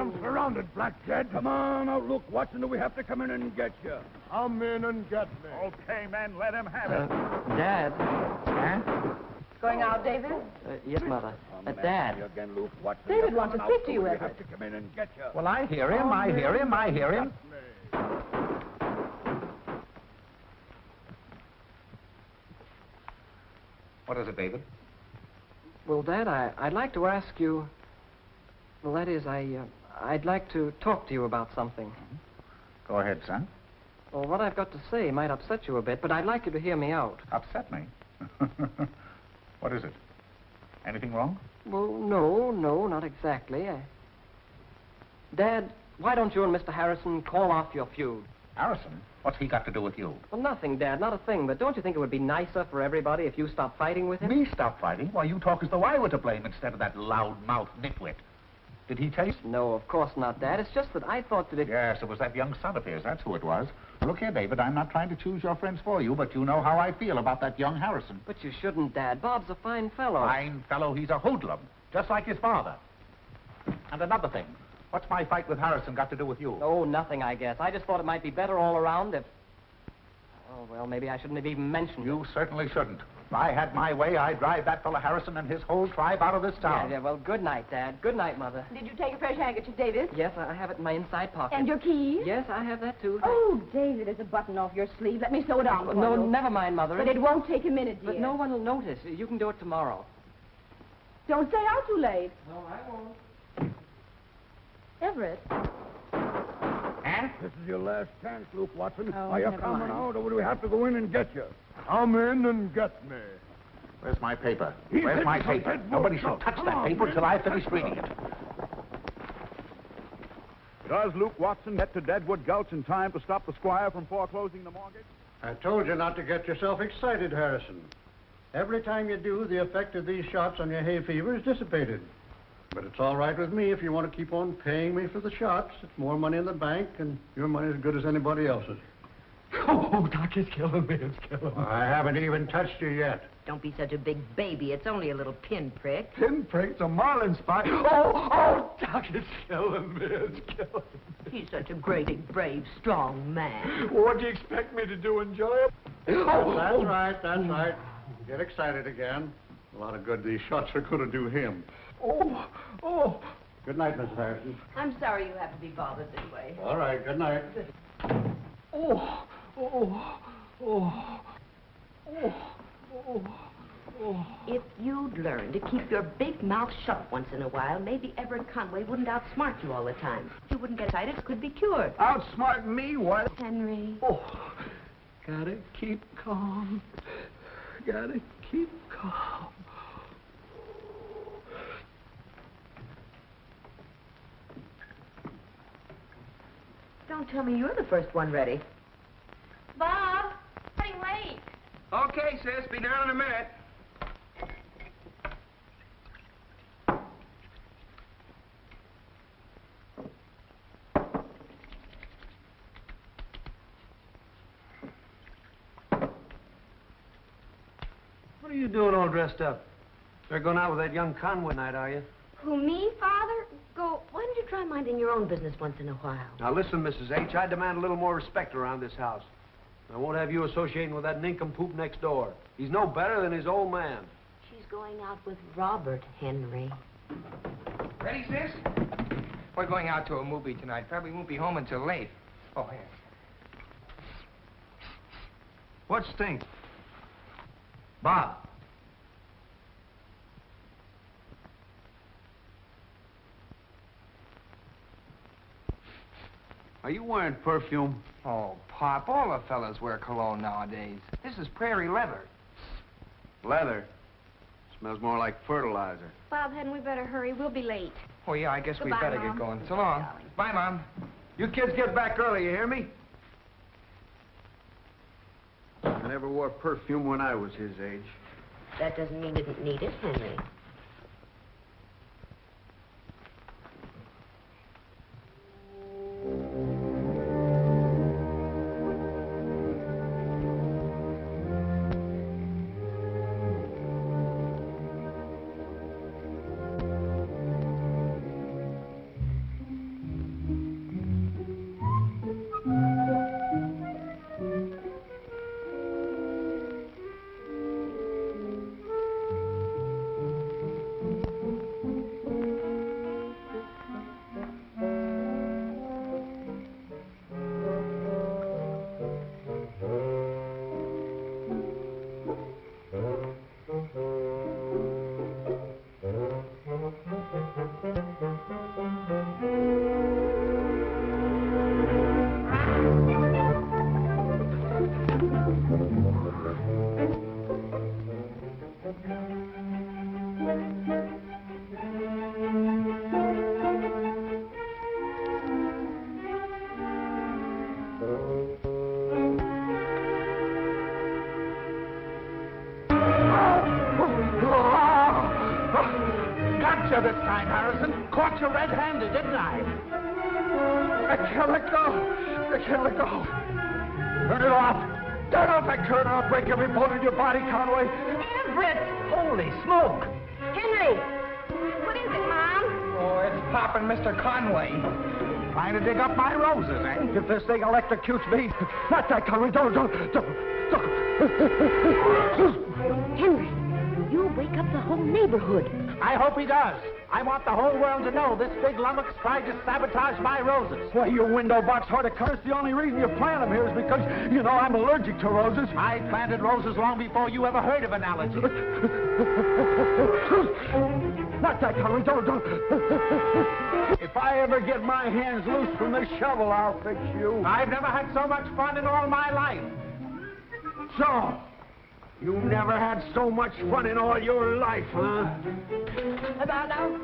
I'm surrounded, Black Jed. Come on out, Luke Watson, do we have to come in and get you? Come in and get me. Okay, men, let him have it. Dad. Huh? Going out, David? Yes, Mother. Dad. Again, Luke Watson. David wants to speak to you, Everett. We have to come in and get you. Well, I hear him, I hear him, I hear him. What is it, David? Well, Dad, I'd like to ask you... Well, that is, I'd like to talk to you about something. Go ahead, son. Well, what I've got to say might upset you a bit, but I'd like you to hear me out. Upset me? What is it? Anything wrong? Well, no, not exactly. Dad, why don't you and Mr. Harrison call off your feud? Harrison? What's he got to do with you? Well, nothing, Dad, not a thing. But don't you think it would be nicer for everybody if you stopped fighting with him? Me stop fighting? Why, you talk as though I were to blame instead of that loud-mouthed nitwit. Did he tell you? No, of course not, Dad. It's just that I thought that if... Yes, it was that young son of his. That's who it was. Look here, David, I'm not trying to choose your friends for you, but you know how I feel about that young Harrison. But you shouldn't, Dad. Bob's a fine fellow. Fine fellow? He's a hoodlum, just like his father. And another thing, what's my fight with Harrison got to do with you? Oh, nothing, I guess. I just thought it might be better all around if... Oh, well, maybe I shouldn't have even mentioned it. You certainly shouldn't. If I had my way, I'd drive that fellow Harrison and his whole tribe out of this town. Yeah, well, good night, Dad. Good night, Mother. Did you take a fresh handkerchief, David? Yes, I have it in my inside pocket. And your keys? Yes, I have that, too. Oh, David, there's a button off your sleeve. Let me sew it on for No, you. never mind, Mother. But it won't take a minute, dear. But no one will notice. You can do it tomorrow. Don't stay out too late. No, I won't. Everett. Huh? This is your last chance, Luke Watson. Oh, Are you never coming mind. out, or do we have to go in and get you? Come in and get me. Where's my paper? He Where's said my you paper? said Nobody no. shall touch Come that on, paper man. till I finish reading it. Does Luke Watson get to Deadwood Gulch in time to stop the squire from foreclosing the mortgage? I told you not to get yourself excited, Harrison. Every time you do, the effect of these shots on your hay fever is dissipated. But it's all right with me if you want to keep on paying me for the shots. It's more money in the bank, and your money's as good as anybody else's. Oh, Doc, it's killing me. It's killing me. I haven't even touched you yet. Don't be such a big baby. It's only a little pinprick. Pinprick's a marlin spot. Oh, Doc, it's killing me. It's killing me. He's such a great, big, brave, strong man. What do you expect me to do, enjoy it? That's right, that's right. Get excited again. A lot of good these shots are going to do him. Oh. Good night, Mrs. Harrison. I'm sorry you have to be bothered this way. All right, good night. Oh. If you'd learn to keep your big mouth shut once in a while, maybe Everett Conway wouldn't outsmart you all the time. You wouldn't get excited. It could be cured. Outsmart me? What? Henry. Oh. Gotta keep calm. Gotta keep calm. Don't tell me you're the first one ready. Bob, running late. Okay, sis. Be down in a minute. What are you doing all dressed up? You're going out with that young Conway night, are you? Who, me, Father? Go. Why don't you try minding your own business once in a while? Now listen, Mrs. H, I demand a little more respect around this house. I won't have you associating with that nincompoop next door. He's no better than his old man. She's going out with Robert, Henry. Ready, sis? We're going out to a movie tonight. Probably won't be home until late. Oh, here. What stink? Bob. Are you wearing perfume? Oh, Pop, all the fellas wear cologne nowadays. This is prairie leather. Leather. Smells more like fertilizer. Bob, hadn't we better hurry? We'll be late. Oh, yeah, I guess we Goodbye, better Mom. get going. So long. Bye, Mom. You kids get back early, you hear me? I never wore perfume when I was his age. That doesn't mean you didn't need it, Henry. you this time, Harrison. Caught you red-handed, didn't I? I can't let go. I can't let go. Turn it off. Turn off that curtain. I'll break every bone in your body, Conway. Everett! Holy smoke! Henry! What is it, Mom? Oh, it's Pop and Mr. Conway. Trying to dig up my roses, eh? If this thing electrocutes me, not that, Conway. Don't. Henry, you'll wake up the whole neighborhood. I hope he does. I want the whole world to know this big lummox tried to sabotage my roses. Why, you window box horticulturist, the only reason you plant them here is because, you know, I'm allergic to roses. I planted roses long before you ever heard of an allergy. Not that, Conway. Don't. If I ever get my hands loose from this shovel, I'll fix you. I've never had so much fun in all my life. So, you never had so much fun in all your life, huh?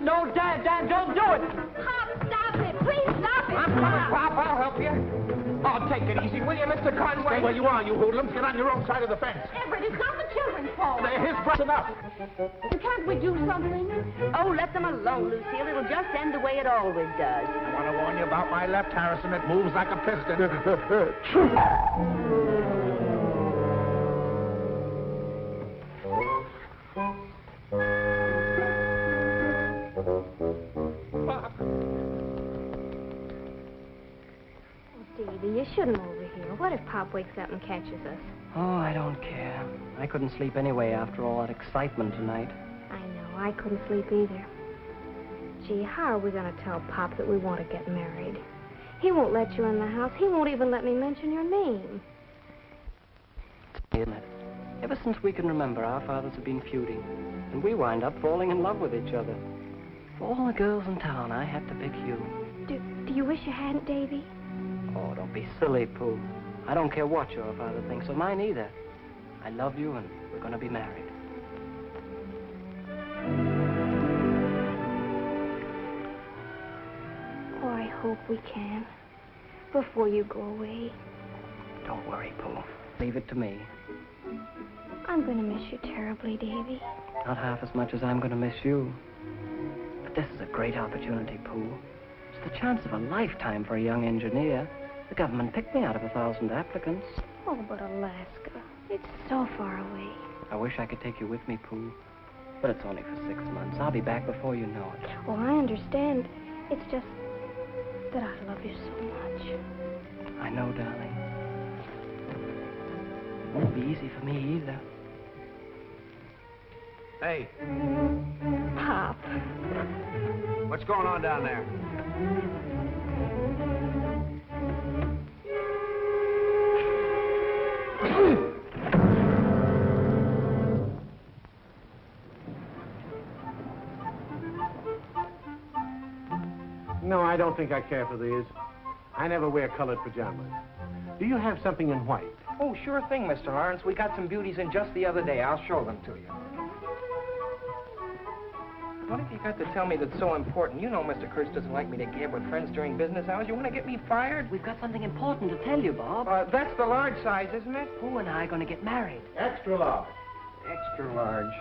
No, Dad, don't do it. Pop, stop it. Please stop it. I'm coming, Pop. I'll help you. Oh, take it easy, will you, Mr. Conway? Stay where you are, you hoodlums. Get on your own side of the fence. Everett, it's not the children's fault. They're his breath enough. Can't we do something? Oh, let them alone, Lucille. It'll just end the way it always does. I want to warn you about my left, Harrison. It moves like a piston. Davy, you shouldn't overhear. What if Pop wakes up and catches us? Oh, I don't care. I couldn't sleep anyway after all that excitement tonight. I know. I couldn't sleep either. Gee, how are we going to tell Pop that we want to get married? He won't let you in the house. He won't even let me mention your name. Isn't it? Ever since we can remember, our fathers have been feuding, and we wind up falling in love with each other. Of all the girls in town, I had to pick you. Do you wish you hadn't, Davy? Oh, don't be silly, Pooh. I don't care what your father thinks, or mine either. I love you, and we're going to be married. Oh, I hope we can. Before you go away. Don't worry, Pooh. Leave it to me. I'm going to miss you terribly, Davy. Not half as much as I'm going to miss you. But this is a great opportunity, Pooh. It's the chance of a lifetime for a young engineer. The government picked me out of 1,000 applicants. Oh, but Alaska, it's so far away. I wish I could take you with me, Pooh. But it's only for 6 months. I'll be back before you know it. Oh, I understand. It's just that I love you so much. I know, darling. It won't be easy for me either. Hey, Pop. what's going on down there? No, I don't think I care for these. I never wear colored pajamas. Do you have something in white? Oh, sure thing, Mr. Lawrence. We got some beauties in just the other day. I'll show them to you. What have you got to tell me that's so important? You know Mr. Kurtz doesn't like me to gab with friends during business hours. You want to get me fired? We've got something important to tell you, Bob. That's the large size, isn't it? Pooh and I are going to get married. Extra large. Extra large.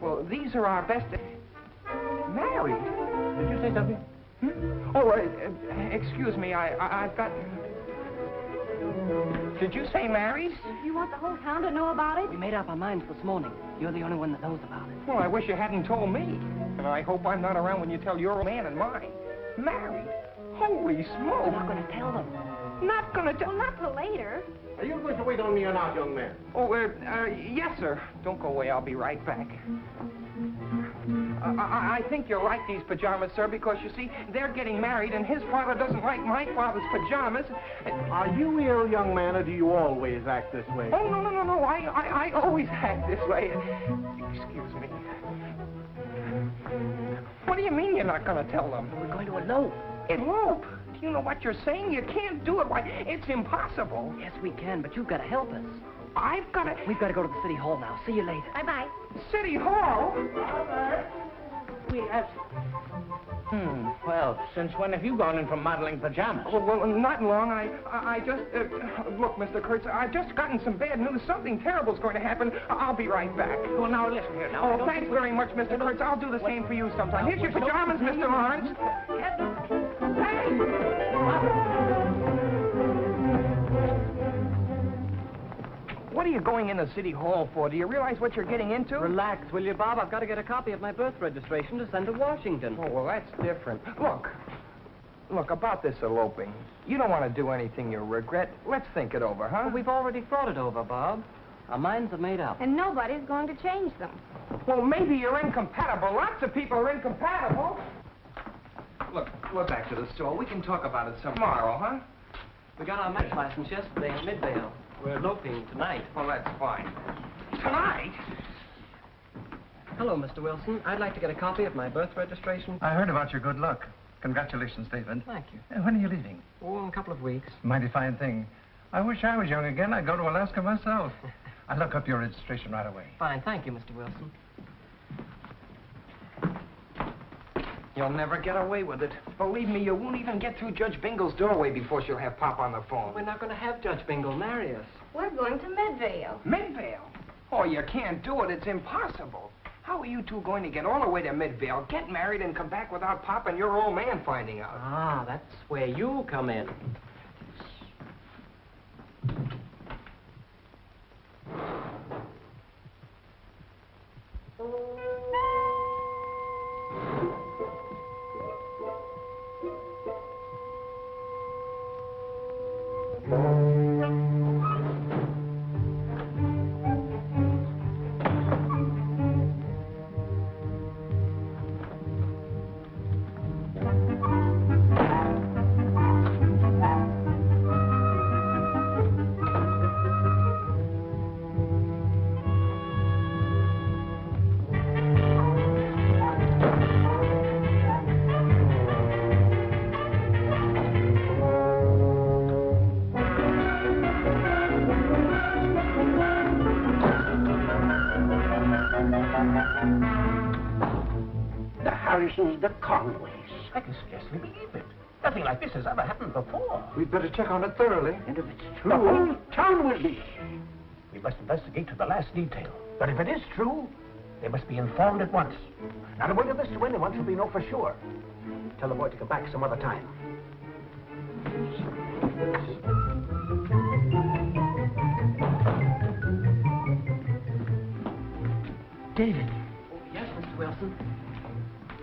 Well, these are our best... Married? Did you say something? Oh, excuse me. I've got... Did you say married? You want the whole town to know about it? We made up our minds this morning. You're the only one that knows about it. Well, I wish you hadn't told me. And I hope I'm not around when you tell your man and mine. Married? Holy smoke. We're not going to tell them. Not going to tell... Well, not till later. Are you going to wait on me or not, young man? Oh, yes, sir. Don't go away. I'll be right back. I think you'll like these pajamas, sir, because, you see, they're getting married, and his father doesn't like my father's pajamas. Are you ill, young man, or do you always act this way? Oh, no. I always act this way. Excuse me. What do you mean you're not going to tell them? We're going to elope. Elope? Do you know what you're saying? You can't do it. Why, it's impossible. Yes, we can, but you've got to help us. I've got to... We've got to go to the city hall now. See you later. Bye-bye. City Hall? Well, since when have you gone in for modeling pajamas? Well, not long. I just... look, Mr. Kurtz, I've just gotten some bad news. Something terrible's going to happen. I'll be right back. Well, now, listen here. Now, Oh, thanks very much, Mr. Kurtz. I'll do the same for you sometime. Here's your pajamas, Mr. Lawrence. What are you going into City Hall for? Do you realize what you're getting into? Relax, will you, Bob? I've got to get a copy of my birth registration to send to Washington. Oh, well, that's different. Look, about this eloping. You don't want to do anything you'll regret. Let's think it over, huh? Well, we've already thought it over, Bob. Our minds are made up. And nobody's going to change them. Well, maybe you're incompatible. Lots of people are incompatible. Look, we're back to the store. We can talk about it tomorrow, huh? We got our marriage license yesterday in Midvale. We're eloping tonight. Well, that's fine. Tonight? Hello, Mr. Wilson. I'd like to get a copy of my birth registration. I heard about your good luck. Congratulations, David. Thank you. When are you leaving? Oh, in a couple of weeks. Mighty fine thing. I wish I was young again. I'd go to Alaska myself. I'll look up your registration right away. Fine. Thank you, Mr. Wilson. You'll never get away with it. Believe me, you won't even get through Judge Bingle's doorway before she'll have Pop on the phone. We're not going to have Judge Bingle marry us. We're going to Midvale. Midvale? Oh, you can't do it. It's impossible. How are you two going to get all the way to Midvale, get married, and come back without Pop and your old man finding out? Ah, that's where you come in. The Conways. I can scarcely believe it. Nothing like this has ever happened before. We'd better check on it thoroughly. And if it's true, The whole town will be. We must investigate to the last detail. But if it is true, they must be informed at once. Not a word of this to anyone till we know for sure. Tell the boy to come back some other time. David. Oh, yes, Mr. Wilson.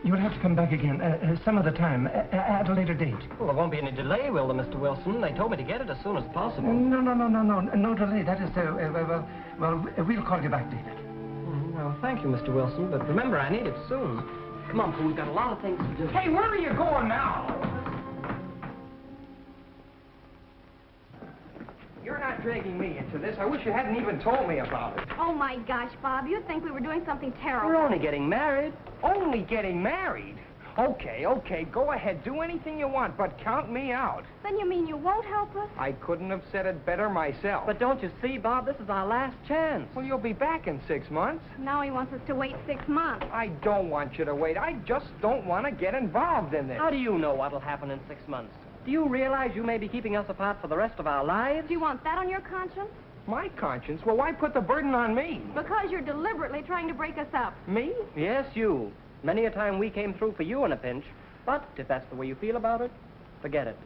You'll have to come back again some other time, at a later date. Well, there won't be any delay, will there, Mr. Wilson? They told me to get it as soon as possible. No delay. That is, we'll call you back, David. Well, thank you, Mr. Wilson, but remember, I need it soon. Come on, Pooh, we've got a lot of things to do. Hey, where are you going now? You're not dragging me into this. I wish you hadn't even told me about it. Oh, my gosh, Bob, you'd think we were doing something terrible. We're only getting married. Only getting married? Okay, go ahead. Do anything you want, but count me out. Then you mean you won't help us? I couldn't have said it better myself. But don't you see, Bob, this is our last chance. Well, you'll be back in 6 months. Now he wants us to wait 6 months. I don't want you to wait. I just don't want to get involved in this. How do you know what'll happen in 6 months? Do you realize you may be keeping us apart for the rest of our lives? Do you want that on your conscience? My conscience? Well, why put the burden on me? Because you're deliberately trying to break us up. Me? Yes, you. Many a time we came through for you in a pinch. But if that's the way you feel about it, forget it.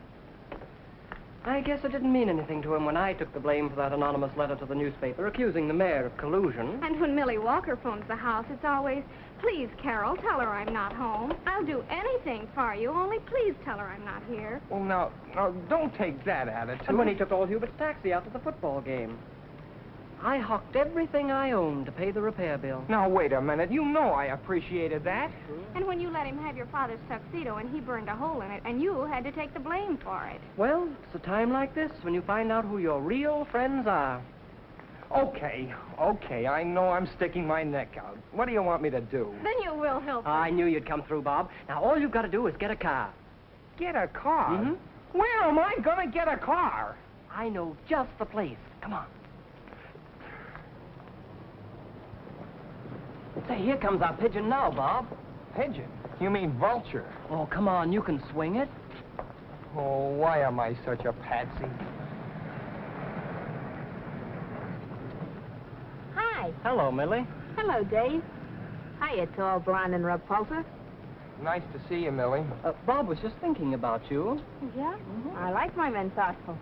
I guess it didn't mean anything to him when I took the blame for that anonymous letter to the newspaper accusing the mayor of collusion. And when Millie Walker phones the house, it's always, please, Carol, tell her I'm not home. I'll do anything for you, only please tell her I'm not here. Well, now, don't take that attitude. And when he took old Hubert's taxi out to the football game. I hawked everything I owned to pay the repair bill. Now, wait a minute. You know I appreciated that. And when you let him have your father's tuxedo and he burned a hole in it, and you had to take the blame for it. Well, it's a time like this when you find out who your real friends are. Okay, I know I'm sticking my neck out. What do you want me to do? Then you will help us. I knew you'd come through, Bob. Now, all you've got to do is get a car. Get a car? Mm-hmm. Where am I going to get a car? I know just the place. Come on. Say, here comes our pigeon now, Bob. Pigeon? You mean vulture? Oh, come on, you can swing it. Oh, why am I such a patsy? Hi. Hello, Millie. Hello, Dave. Hiya, tall, blonde, and repulsive. Nice to see you, Millie. Bob was just thinking about you. Yeah? I like my men thoughtful.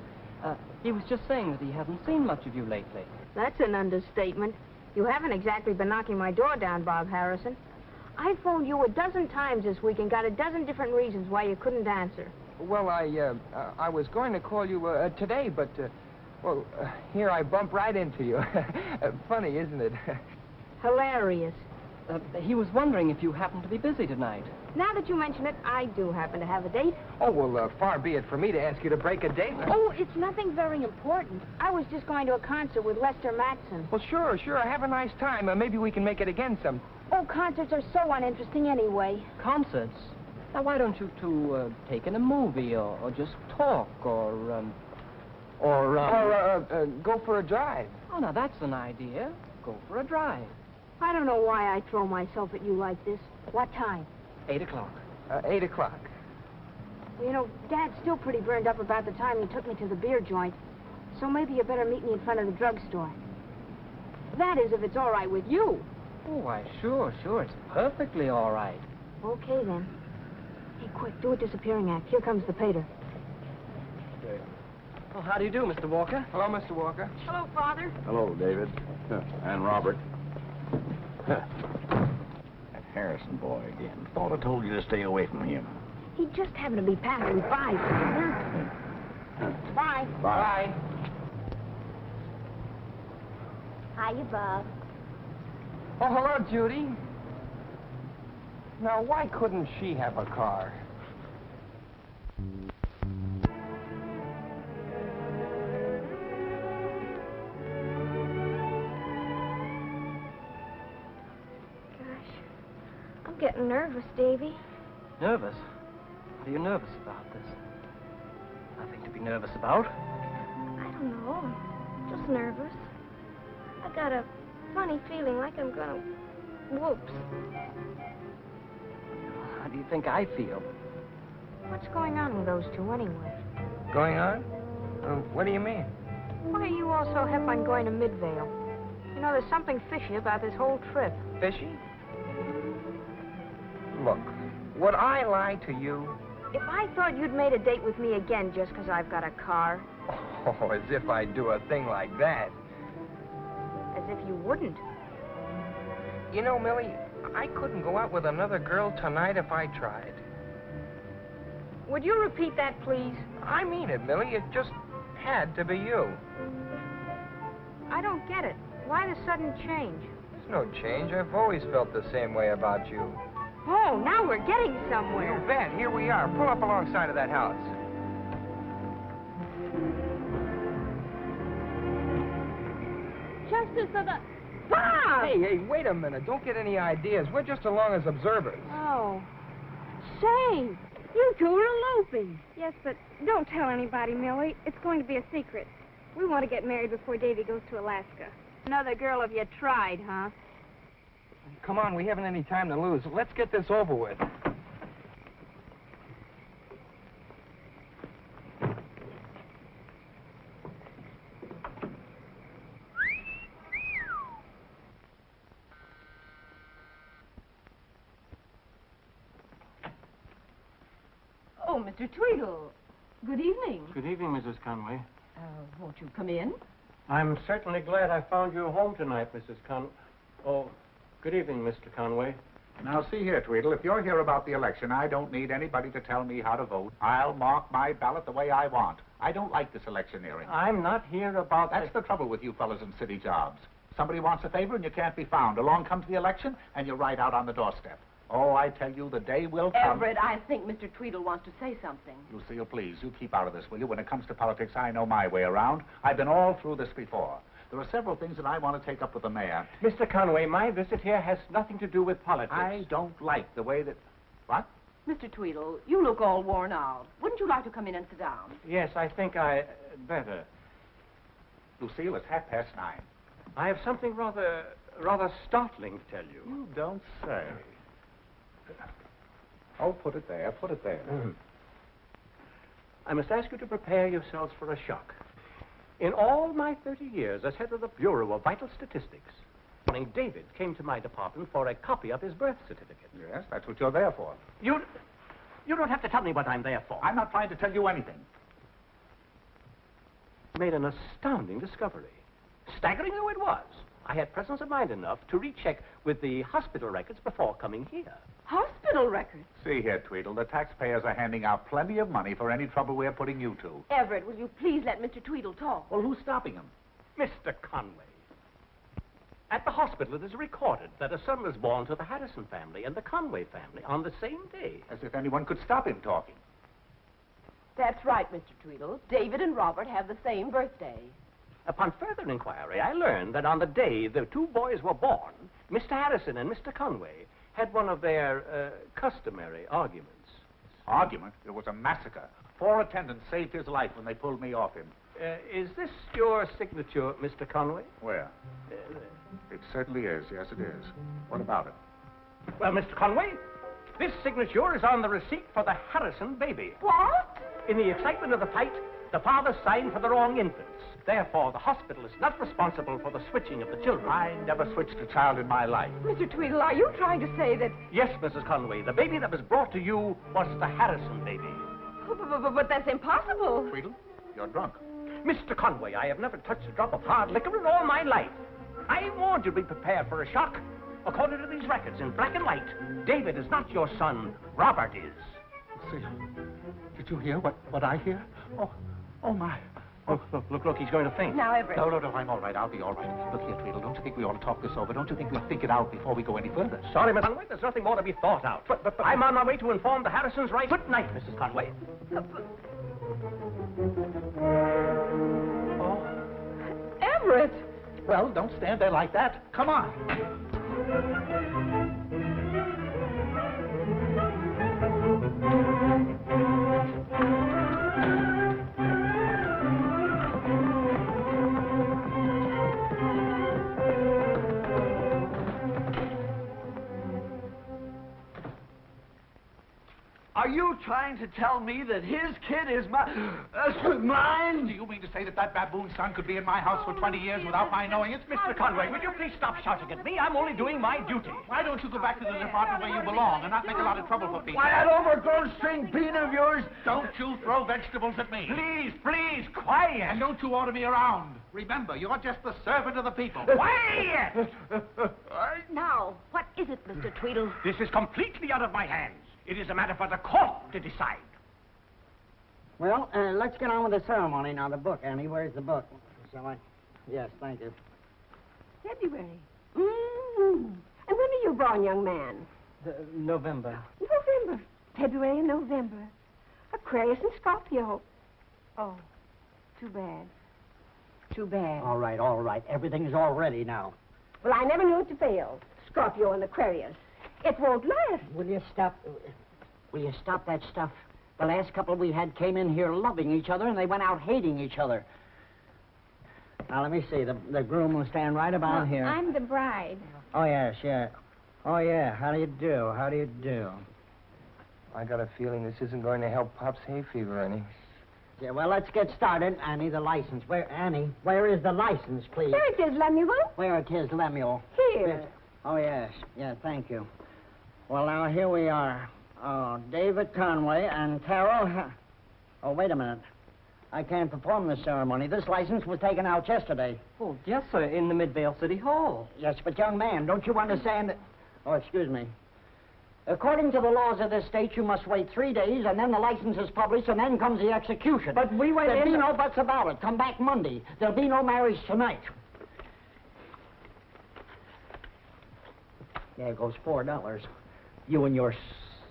He was just saying that he hasn't seen much of you lately. That's an understatement. You haven't exactly been knocking my door down, Bob Harrison. I phoned you a dozen times this week and got a dozen different reasons why you couldn't answer. Well, I was going to call you today, but, here I bump right into you. Funny, isn't it? Hilarious. He was wondering if you happened to be busy tonight. Now that you mention it, I do happen to have a date. Oh, well, far be it for me to ask you to break a date. Oh, it's nothing very important. I was just going to a concert with Lester Matson. Well, sure. Have a nice time. Maybe we can make it again some. Oh, concerts are so uninteresting anyway. Concerts? Now, why don't you two take in a movie or just talk or go for a drive? Oh, now that's an idea. Go for a drive. I don't know why I throw myself at you like this. What time? 8 o'clock. 8 o'clock. You know, Dad's still pretty burned up about the time he took me to the beer joint. So maybe you better meet me in front of the drugstore. That is, if it's all right with you. Oh, why, sure. It's perfectly all right. Okay, then. Hey, quick, do a disappearing act. Here comes the pater. Well, how do you do, Mr. Walker? Hello, Mr. Walker. Hello, Father. Hello, David. And Robert. That Harrison boy again. Thought I told you to stay away from him. He just happened to be passing by, Father. Bye. Bye. Hiya, Bob. Oh, hello, Judy. Now, why couldn't she have a car? I'm getting nervous, Davy. Nervous? What are you nervous about this? Nothing to be nervous about. I don't know. Just nervous. I got a funny feeling like I'm gonna... Whoops. How do you think I feel? What's going on with those two, anyway? Going on? What do you mean? Why are you all so hep on going to Midvale? You know, there's something fishy about this whole trip. Fishy? Look, would I lie to you? If I thought you'd made a date with me again just because I've got a car... Oh, as if I'd do a thing like that. As if you wouldn't. You know, Millie, I couldn't go out with another girl tonight if I tried. Would you repeat that, please? I mean it, Millie. It just had to be you. I don't get it. Why the sudden change? There's no change. I've always felt the same way about you. Oh, now we're getting somewhere. You bet. Here we are. Pull up alongside of that house. Justice of the... Bob! Hey, wait a minute. Don't get any ideas. We're just along as observers. Oh. Say, you two are eloping. Yes, but don't tell anybody, Millie. It's going to be a secret. We want to get married before Davy goes to Alaska. Another girl of you tried, huh? Come on, we haven't any time to lose. Let's get this over with. Oh, Mr. Tweedle. Good evening. Good evening, Mrs. Conway. Won't you come in? I'm certainly glad I found you home tonight, Mrs. Conway. Oh, good evening, Mr. Conway. Now, see here, Tweedle, if you're here about the election, I don't need anybody to tell me how to vote. I'll mark my ballot the way I want. I don't like this electioneering. I'm not here about... That's the trouble with you fellas in city jobs. Somebody wants a favor and you can't be found. Along comes the election and you're right out on the doorstep. Oh, I tell you, the day will come... Everett, I think Mr. Tweedle wants to say something. Lucille, please, you keep out of this, will you? When it comes to politics, I know my way around. I've been all through this before. There are several things that I want to take up with the mayor. Mr. Conway, my visit here has nothing to do with politics. I don't like the way that... What? Mr. Tweedle, you look all worn out. Wouldn't you like to come in and sit down? Yes, I think I better. Lucille, it's 9:30. I have something rather startling to tell you. You don't say. Oh, put it there, put it there. I must ask you to prepare yourselves for a shock. In all my 30 years as head of the Bureau of Vital Statistics, David came to my department for a copy of his birth certificate. Yes, that's what you're there for. You don't have to tell me what I'm there for. I'm not trying to tell you anything. Made an astounding discovery. Staggering though it was, I had presence of mind enough to recheck with the hospital records before coming here. Hospital records? See here, Tweedle, the taxpayers are handing out plenty of money for any trouble we're putting you to. Everett, will you please let Mr. Tweedle talk? Well, who's stopping him? Mr. Conway. At the hospital, it is recorded that a son was born to the Harrison family and the Conway family on the same day. As if anyone could stop him talking. That's right, Mr. Tweedle. David and Robert have the same birthday. Upon further inquiry, I learned that on the day the two boys were born, Mr. Harrison and Mr. Conway had one of their customary arguments. Argument? It was a massacre. 4 attendants saved his life when they pulled me off him. Is this your signature, Mr. Conway? Where? It certainly is. Yes, it is. What about it? Well, Mr. Conway, this signature is on the receipt for the Harrison baby. What? In the excitement of the fight, the father signed for the wrong infants. Therefore, the hospital is not responsible for the switching of the children. I never switched a child in my life. Mr. Tweedle, are you trying to say that... Yes, Mrs. Conway. The baby that was brought to you was the Harrison baby. But that's impossible. Tweedle, you're drunk. Mr. Conway, I have never touched a drop of hard liquor in all my life. I warned you to be prepared for a shock. According to these records, in black and white, David is not your son. Robert is. See, did you hear what I hear? Oh, my. Look, he's going to faint. Now, Everett. No, I'm all right. I'll be all right. Look here, Tweedle, don't you think we ought to talk this over? Don't you think we'll think it out before we go any further? Sorry, Miss Conway, there's nothing more to be thought out. But I'm on my way to inform the Harrisons right. Good night, Mrs. Conway. Everett! Well, don't stand there like that. Come on. Are you trying to tell me that his kid is mine? Do you mean to say that baboon son could be in my house for 20 years without my knowing it? Mr. Conway, would you please stop shouting at me? I'm only doing my duty. Why don't you go back to the department where you belong and not make a lot of trouble for people? Why, that overgrown string bean of yours... Don't you throw vegetables at me. Please, quiet. And don't you order me around. Remember, you're just the servant of the people. Quiet! Now, what is it, Mr. Tweedle? This is completely out of my hands. It is a matter for the court to decide. Well, let's get on with the ceremony now. The book, Annie. Where's the book? Shall I? Yes, thank you. February. And when are you born, young man? November. November. February and November. Aquarius and Scorpio. Oh, too bad. Too bad. All right. Everything's all ready now. Well, I never knew it to fail. Scorpio and Aquarius. It won't last. Will you stop that stuff? The last couple we had came in here loving each other, and they went out hating each other. Now, let me see. The groom will stand right about here. I'm the bride. Oh, yes, yeah. Oh, yeah. How do you do? I got a feeling this isn't going to help Pop's hay fever any. Yeah, well, let's get started. Annie, the license. Annie, where is the license, please? There it is, Lemuel. Where it is, Lemuel? Here. Oh, yes. Yeah, thank you. Well, now, here we are. David Conway and Carol... Oh, wait a minute. I can't perform this ceremony. This license was taken out yesterday. Oh, yes, sir, in the Midvale City Hall. Yes, but young man, don't you understand that... Oh, excuse me. According to the laws of this state, you must wait 3 days, and then the license is published, and then comes the execution. But we went There'll be no buts about it. Come back Monday. There'll be no marriage tonight. There goes $4. You and your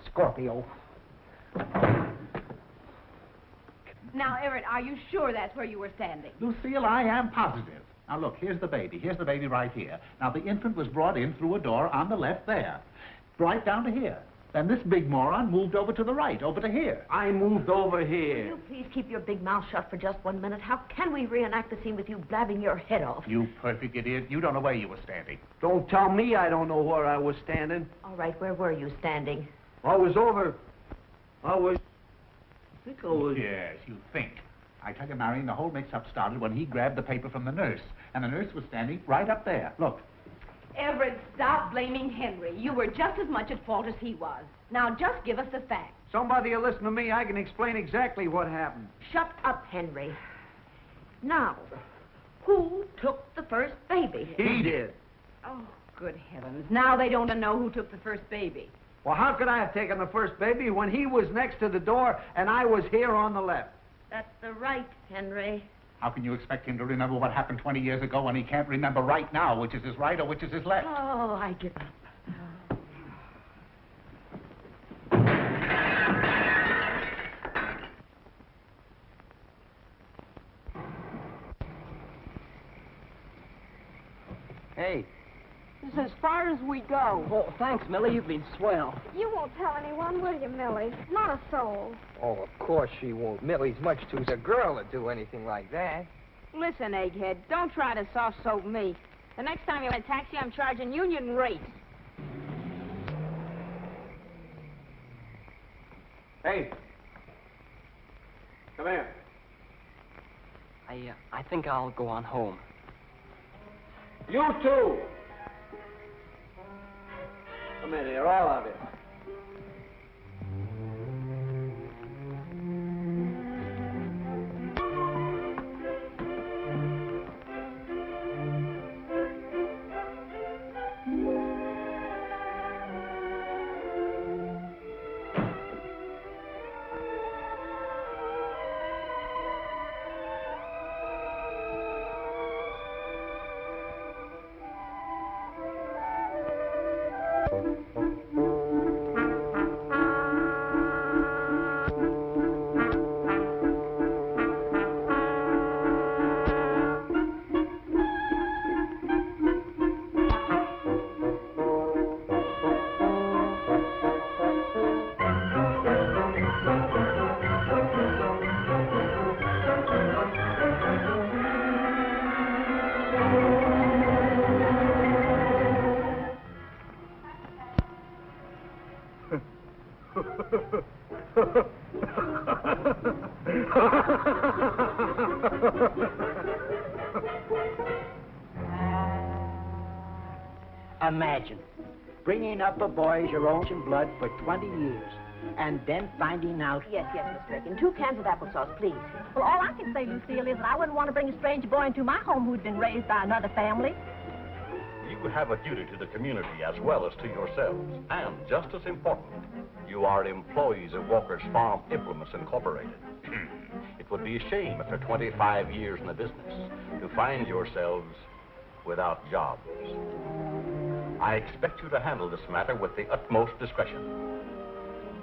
Scorpio. Now, Everett, are you sure that's where you were standing? Lucille, I am positive. Now, look, here's the baby. Here's the baby right here. Now, the infant was brought in through a door on the left there. Right down to here. Then this big moron moved over to the right, over to here. I moved over Will here. you please keep your big mouth shut for just 1 minute? How can we reenact the scene with you blabbing your head off? You perfect idiot. You don't know where you were standing. Don't tell me I don't know where I was standing. All right, where were you standing? I was over. I think I was... Yes, you think. I tell you, Marion, the whole mix-up started when he grabbed the paper from the nurse. And the nurse was standing right up there. Look. Everett, stop blaming Henry. You were just as much at fault as he was. Now, just give us the facts. Somebody will listen to me. I can explain exactly what happened. Shut up, Henry. Now, who took the first baby? He did. Oh, good heavens. Now they don't know who took the first baby. Well, how could I have taken the first baby when he was next to the door and I was here on the left? That's the right, Henry. How can you expect him to remember what happened 20 years ago when he can't remember right now which is his right or which is his left? Oh, I give up. Hey. This is as far as we go. Oh, thanks, Millie. You've been swell. You won't tell anyone, will you, Millie? Not a soul. Oh, of course she won't. Millie's much too a girl to do anything like that. Listen, egghead, don't try to soft-soap me. The next time you're in a taxi, I'm charging union rates. Hey. Come here. I think I'll go on home. You too. Come in here, all of you. Imagine bringing up a boy as your own blood for 20 years and then finding out... Yes, Mr. Aiken. 2 cans of applesauce, please. Well, all I can say, Lucille, is that I wouldn't want to bring a strange boy into my home who'd been raised by another family. You have a duty to the community as well as to yourselves. And just as important, you are employees of Walker's Farm Implements Incorporated. It would be a shame after 25 years in the business to find yourselves without jobs. I expect you to handle this matter with the utmost discretion.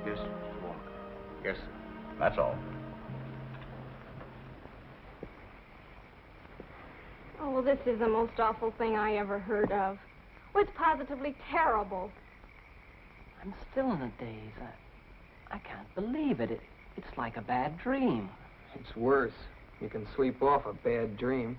Yes, Mr. Walker. Yes, sir. That's all. Oh, well, this is the most awful thing I ever heard of. Well, it's positively terrible. I'm still in a daze. I can't believe it. It's like a bad dream. It's worse. You can sweep off a bad dream.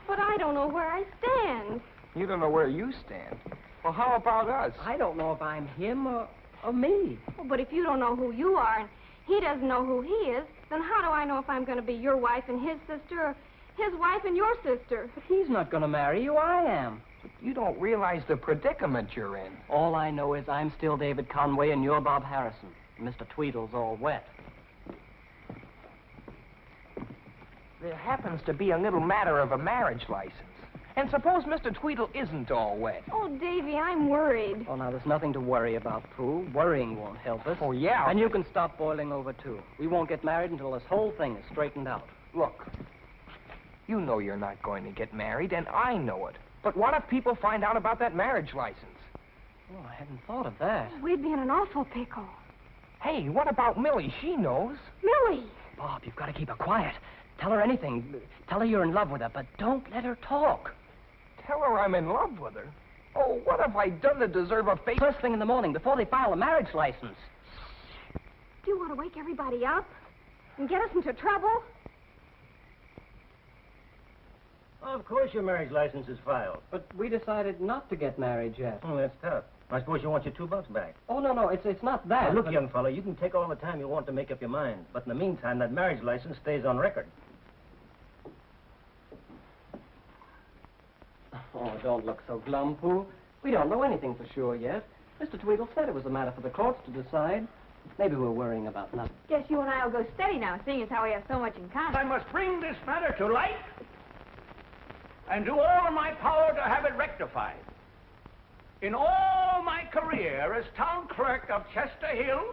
But I don't know where I stand. You don't know where you stand. Well, how about us? I don't know if I'm him or me. Well, but if you don't know who you are and he doesn't know who he is, then how do I know if I'm going to be your wife and his sister or his wife and your sister? But he's not going to marry you. I am. But you don't realize the predicament you're in. All I know is I'm still David Conway and you're Bob Harrison. Mr. Tweedle's all wet. There happens to be a little matter of a marriage license. And suppose Mr. Tweedle isn't all wet. Oh, Davy, I'm worried. Oh, now, there's nothing to worry about, Prue. Worrying won't help us. Oh, yeah. And you can stop boiling over, too. We won't get married until this whole thing is straightened out. Look, you know you're not going to get married, and I know it. But what if people find out about that marriage license? Oh, I hadn't thought of that. We'd be in an awful pickle. Hey, what about Millie? She knows. Millie! Bob, you've got to keep her quiet. Tell her anything. Tell her you're in love with her, but don't let her talk. Tell her I'm in love with her? Oh, what have I done to deserve a fate? First thing in the morning, before they file a marriage license. Do you want to wake everybody up and get us into trouble? Of course your marriage license is filed. But we decided not to get married yet. Oh, that's tough. I suppose you want your $2 back. Oh, no, it's not that. Now, look, young fellow, you can take all the time you want to make up your mind. But in the meantime, that marriage license stays on record. Oh, don't look so glum, Pooh. We don't know anything for sure yet. Mr. Tweedle said it was a matter for the courts to decide. Maybe we're worrying about nothing. Guess you and I will go steady now, seeing as how we have so much in common. I must bring this matter to light and do all in my power to have it rectified. In all my career as town clerk of Chester Hill,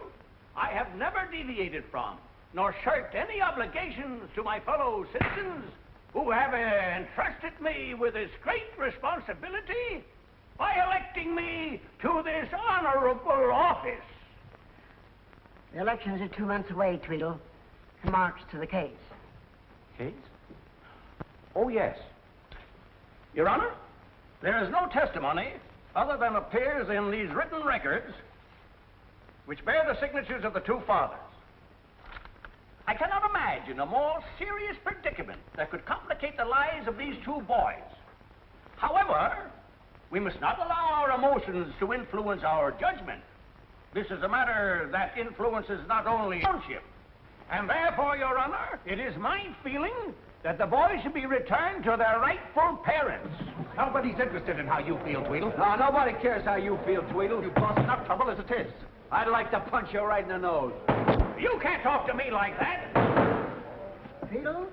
I have never deviated from nor shirked any obligations to my fellow citizens who have entrusted me with this great responsibility by electing me to this honorable office. The elections are 2 months away, Tweedle. Marks to the case. Case? Oh, yes. Your Honor, there is no testimony other than appears in these written records which bear the signatures of the two fathers. I cannot imagine a more serious predicament that could complicate the lives of these two boys. However, we must not allow our emotions to influence our judgment. This is a matter that influences not only township, and therefore, Your Honor, it is my feeling that the boys should be returned to their rightful parents. Nobody's interested in how you feel, Tweedle. No, nobody cares how you feel, Tweedle. You've caused enough trouble as it is. I'd like to punch you right in the nose. You can't talk to me like that. Tweedle,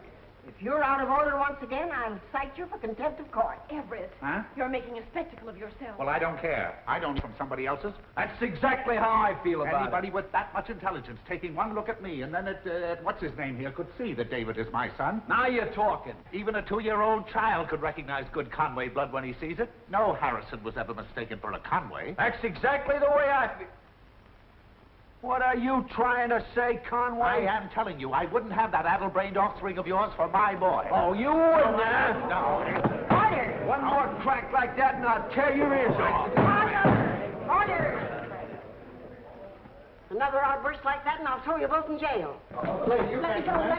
if you're out of order once again, I'll cite you for contempt of court. Everett, Huh? you're making a spectacle of yourself. Well, I don't care. I don't from somebody else's. That's exactly how I feel about Anybody with that much intelligence taking one look at me and then at what's his name here could see that David is my son. Now you're talking. Even a 2-year-old child could recognize good Conway blood when he sees it. No Harrison was ever mistaken for a Conway. That's exactly the way I feel. What are you trying to say, Conway? I am telling you, I wouldn't have that addle-brained offspring of yours for my boy. Oh, you wouldn't, huh? No. Order! One more crack like that and I'll tear your ears off. Order! Another outburst like that and I'll throw you both in jail. Let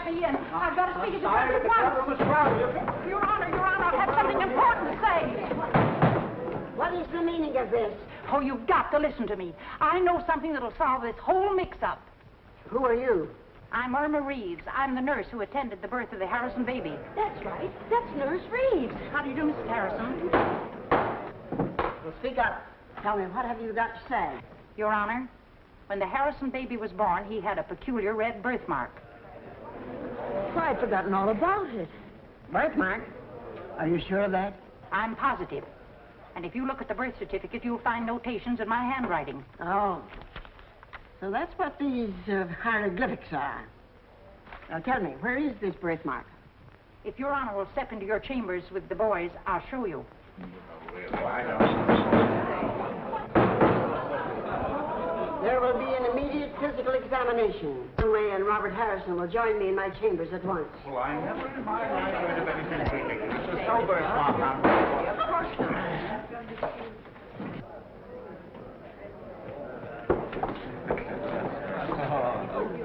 me in. I've got to speak to the president at once. Your Honor, I have something important to say. What is the meaning of this? Oh, you've got to listen to me. I know something that'll solve this whole mix-up. Who are you? I'm Irma Reeves. I'm the nurse who attended the birth of the Harrison baby. That's right. That's Nurse Reeves. How do you do, Mrs. Harrison? Well, speak up. Tell me, what have you got to say? Your Honor, when the Harrison baby was born, he had a peculiar red birthmark. Why, I'd forgotten all about it. Birthmark? Are you sure of that? I'm positive. And if you look at the birth certificate, you'll find notations in my handwriting. Oh. So that's what these hieroglyphics are. Now tell me, where is this birthmark? If Your Honor will step into your chambers with the boys, I'll show you. There will be an immediate physical examination. Conway and Robert Harrison will join me in my chambers at once. Well, I never in my life heard of anything ridiculous. It's so birthmark on me. Of course not.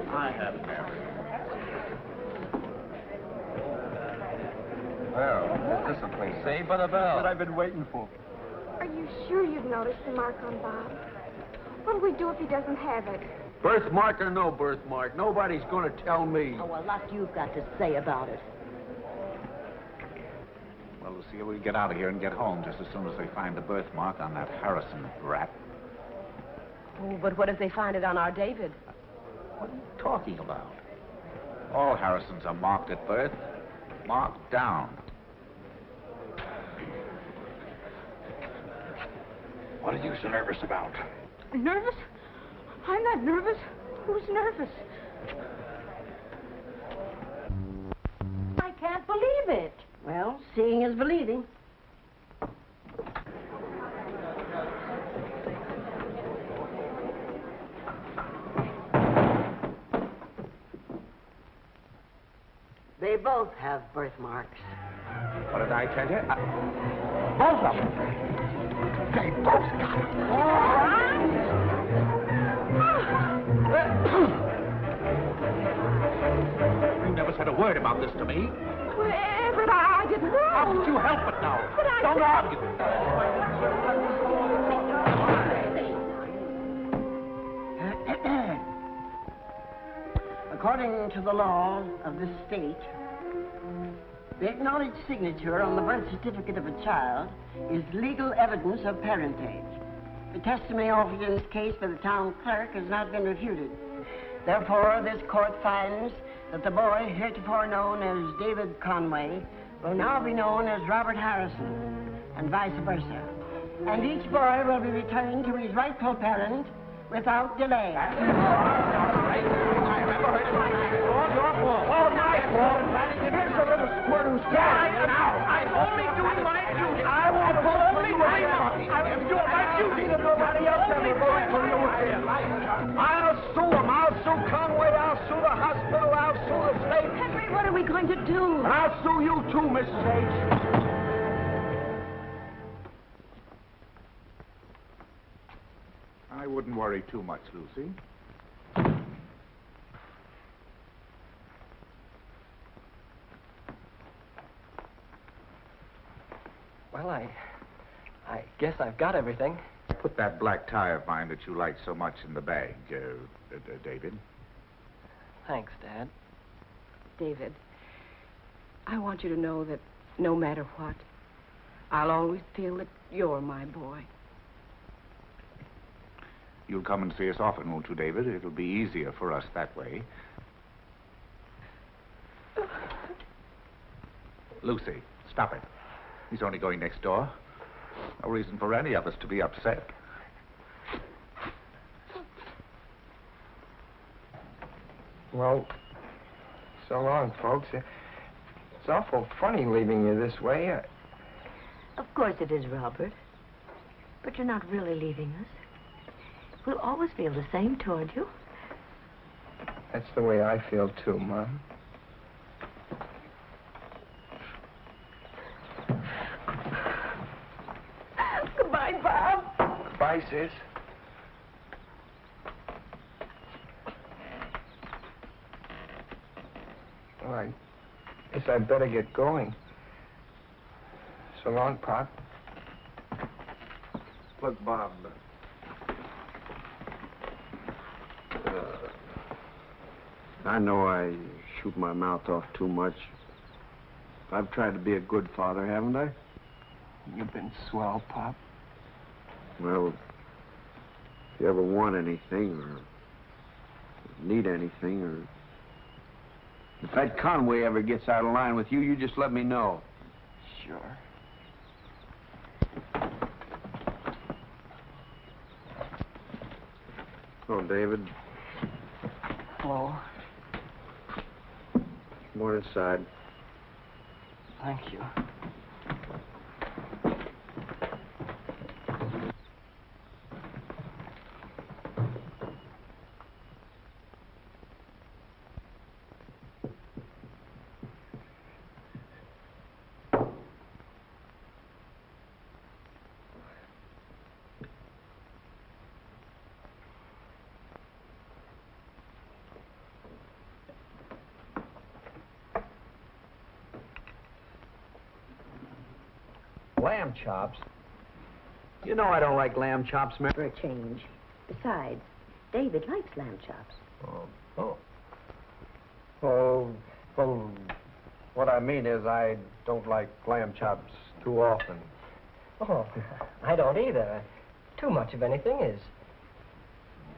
I have married. Well, this is a place saved by the bell. What I've been waiting for. Are you sure you've noticed the mark on Bob? What'll we do if he doesn't have it? Birthmark or no birthmark, nobody's going to tell me. Oh, a lot you've got to say about it. Well, Lucille, we'll get out of here and get home just as soon as they find the birthmark on that Harrison rat. Oh, but what if they find it on our David? What are you talking about? All Harrisons are marked at birth. Marked down. What are you so nervous about? Nervous? I'm not nervous. Who's nervous? I can't believe it. Well, seeing is believing. They both have birthmarks. What did I tell you? Both of them. They both got it. You never said a word about this to me. Well, Everett, I didn't know. How could you help it now? But I Don't argue. According to the law of this state, the acknowledged signature on the birth certificate of a child is legal evidence of parentage. The testimony offered in this case by the town clerk has not been refuted. Therefore, this court finds that the boy heretofore known as David Conway will now be known as Robert Harrison, and vice versa. And each boy will be returned to his rightful parent without delay. All my fault. Here's a little squirt who's dying now. I'm only doing my duty. I won't only do I'm doing my duty that nobody else ever voted for you here. I'll sue him. I'll sue Conway. I'll sue the hospital. I'll sue the state. Henry, what are we going to do? And I'll sue you too, Mrs. H. I wouldn't worry too much, Lucy. Well, I guess I've got everything. Put that black tie of mine that you like so much in the bag, David. Thanks, Dad. David, I want you to know that no matter what, I'll always feel that you're my boy. You'll come and see us often, won't you, David? It'll be easier for us that way. Lucy, stop it. He's only going next door. No reason for any of us to be upset. Well, so long, folks. It's awful funny leaving you this way. Of course it is, Robert. But you're not really leaving us. We'll always feel the same toward you. That's the way I feel, too, Mom. Goodbye, Bob. Bye, sis. Well, I guess I'd better get going. So long, Pop. Look, Bob. I know I shoot my mouth off too much. I've tried to be a good father, haven't I? You've been swell, Pop. Well, if you ever want anything or need anything or... If that Conway ever gets out of line with you, you just let me know. Sure. Oh, David. Hello. More inside. Thank you. Lamb chops? You know I don't like lamb chops, Mary. For a change. Besides, David likes lamb chops. Oh, well, what I mean is I don't like lamb chops too often. Oh, I don't either. Too much of anything is...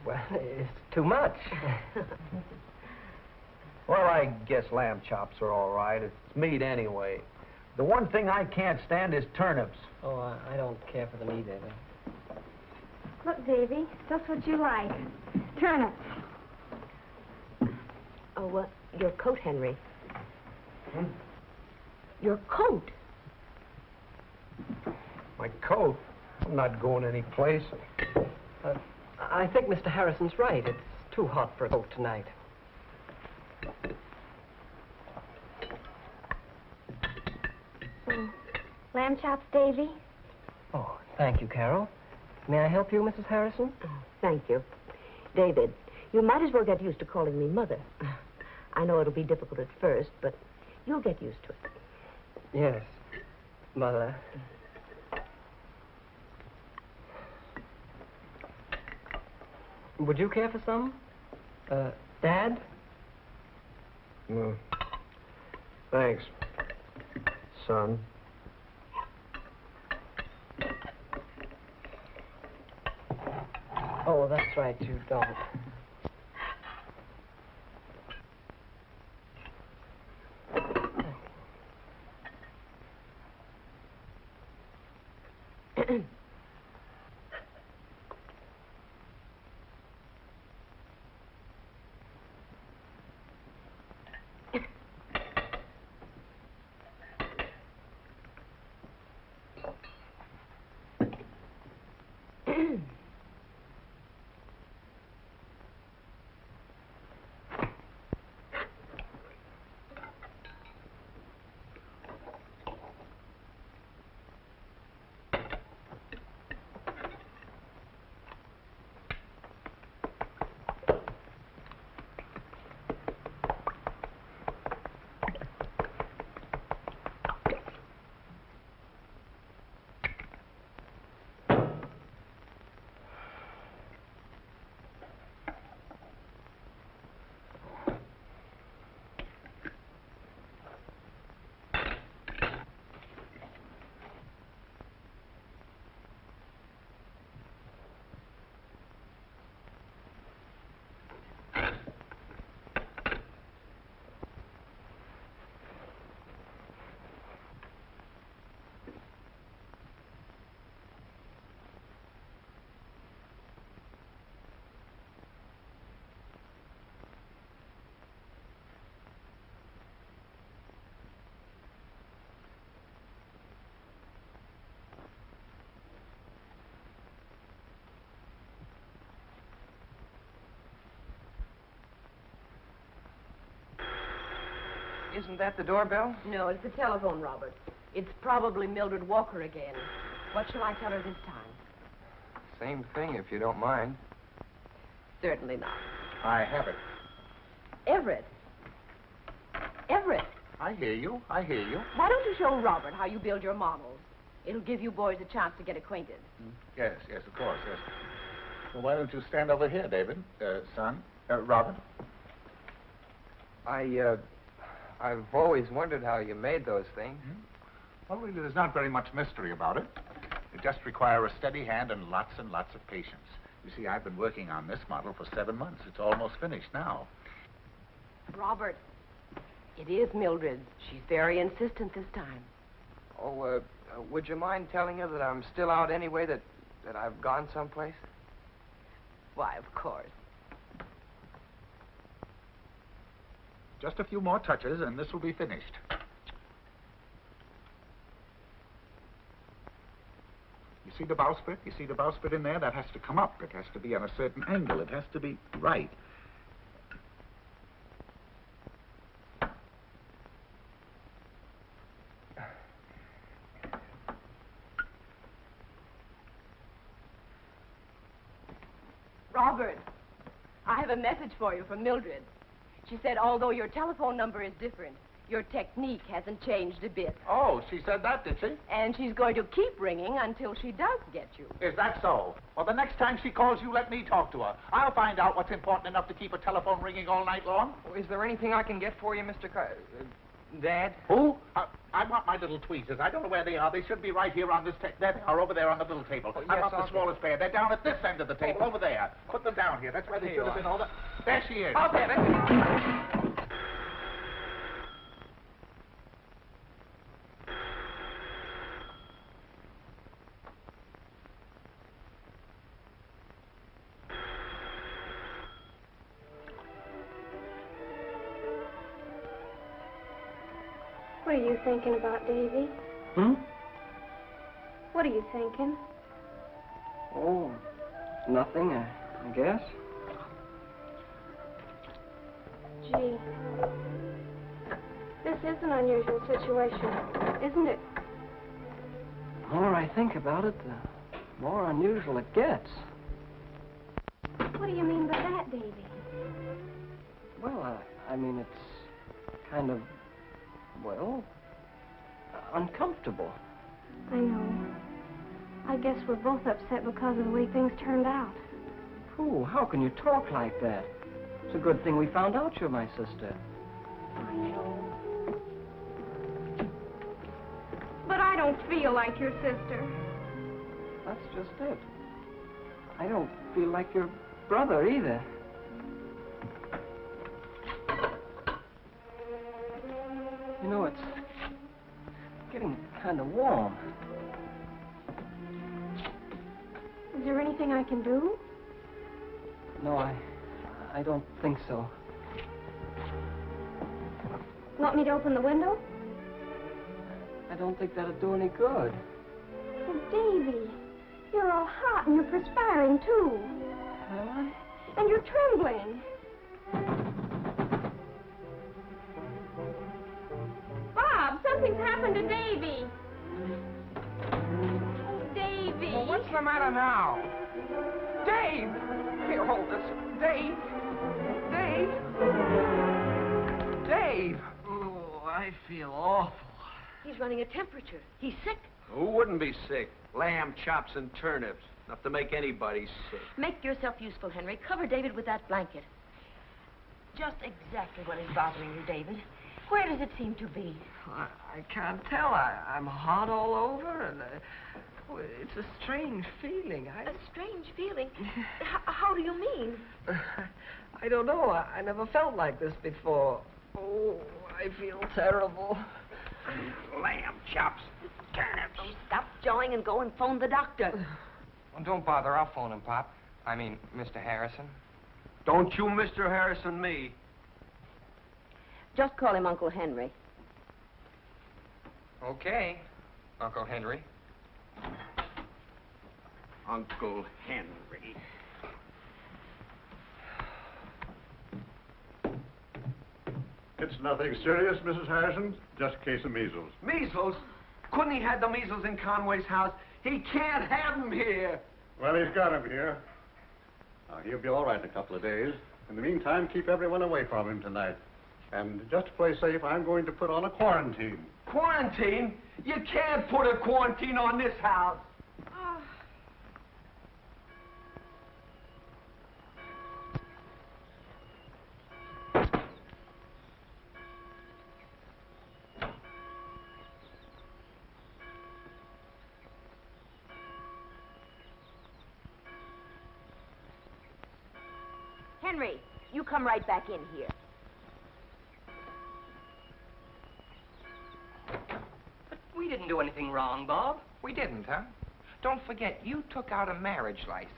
well, it's too much. Well, I guess lamb chops are all right. It's meat anyway. The one thing I can't stand is turnips. Oh, I don't care for them either. Look, Davy, just what you like. Turnips. Oh, your coat, Henry. Your coat? My coat? I'm not going any place. I think Mr. Harrison's right. It's too hot for a coat tonight. Lamb chops, Davy? Oh, Thank you, Carol. May I help you, Mrs. Harrison? Thank you. David, you might as well get used to calling me Mother. I know it'll be difficult at first, but you'll get used to it. Yes, Mother. Would you care for some? Dad? No. Thanks, son. Oh, that's right, you don't. Isn't that the doorbell? No, it's the telephone, Robert. It's probably Mildred Walker again. What shall I tell her this time? Same thing, if you don't mind. Certainly not. I have it. Everett. Everett, I hear you. I hear you. why don't you show Robert how you build your models? It'll give you boys a chance to get acquainted. Yes, yes, of course, yes. Well, why don't you stand over here, David, son? Robert? I've always wondered how you made those things. Well, really, there's not very much mystery about it. It just requires a steady hand and lots of patience. You see, I've been working on this model for 7 months. It's almost finished now. Robert, it is Mildred. She's very insistent this time. Oh, would you mind telling her that I'm still out anyway, that I've gone someplace? Why, of course. Just a few more touches, and this will be finished. You see the bowsprit? You see the bowsprit in there? That has to come up. It has to be on a certain angle. It has to be right. Robert, I have a message for you from Mildred. She said although your telephone number is different, your technique hasn't changed a bit. Oh, she said that, did she? And she's going to keep ringing until she does get you. Is that so? Well, the next time she calls you, let me talk to her. I'll find out what's important enough to keep a telephone ringing all night long. Is there anything I can get for you, Mr. Dad? Who? I want my little tweezers. I don't know where they are. They should be right here on this table. There they are, over there on the little table. Oh, I yes, want the smallest pair. They're down at this end of the table, over there. Put them down here. That's where they should have been all the... There she is. I'll get it. What are you thinking about, Davy? What are you thinking? Oh, nothing, I guess. Gee, this is an unusual situation, isn't it? The more I think about it, More unusual it gets. What do you mean by that, Davy? Well, I mean, it's kind of, well, uncomfortable. I know. I guess we're both upset because of the way things turned out. Pooh, how can you talk like that? It's a good thing we found out you're my sister. I know. But I don't feel like your sister. That's just it. I don't feel like your brother either. You know, it's getting kind of warm. Is there anything I can do? No, I don't think so. Want me to open the window? I don't think that'd do any good. Oh, Davy, you're all hot and you're perspiring, too. Am I? And you're trembling. Bob, something's happened to Davy. Oh, Davy. Well, what's the matter now? Dave! Here, hold this. Dave! Dave! Dave! Oh, I feel awful. He's running a temperature. He's sick. Who wouldn't be sick? Lamb chops and turnips. Enough to make anybody sick. Make yourself useful, Henry. Cover David with that blanket. Just exactly what is bothering you, David. Where does it seem to be? I can't tell. I'm hot all over, and it's a strange feeling. A strange feeling? How do you mean? I don't know. I never felt like this before. Oh, I feel terrible. Lamb chops, turnips. Oh, stop jawing and go and phone the doctor. Well, don't bother. I'll phone him, Pop. I mean, Mr. Harrison. Don't you Mr. Harrison me. Just call him Uncle Henry. Okay, Uncle Henry. Uncle Henry. It's nothing serious, Mrs. Harrison. Just a case of measles. Measles? Couldn't he have the measles in Conway's house? He can't have them here. Well, he's got him here. Now, he'll be all right in a couple of days. In the meantime, keep everyone away from him tonight. And just to play safe, I'm going to put on a quarantine. Quarantine? You can't put a quarantine on this house. Henry, you come right back in here. But we didn't do anything wrong, Bob. We didn't, huh? Don't forget, you took out a marriage license.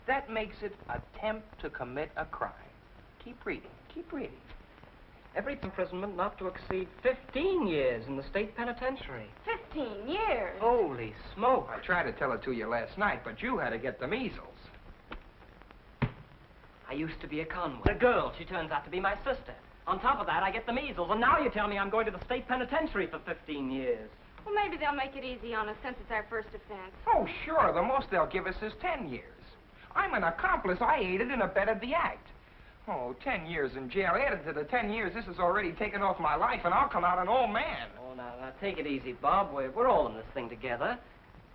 That makes it attempt to commit a crime. Keep reading. Keep reading. Every imprisonment not to exceed 15 years in the state penitentiary. 15 years? Holy smoke. I tried to tell it to you last night, but you had to get the measles. I used to be a Conway. The girl, she turns out to be my sister. On top of that, I get the measles, and now you tell me I'm going to the state penitentiary for 15 years. Well, maybe they'll make it easy on us since it's our first offense. Oh, sure. The most they'll give us is 10 years. I'm an accomplice. I aided and abetted the act. Oh, 10 years in jail. Added to the 10 years, this has already taken off my life, and I'll come out an old man. Oh, now, take it easy, Bob. We're all in this thing together.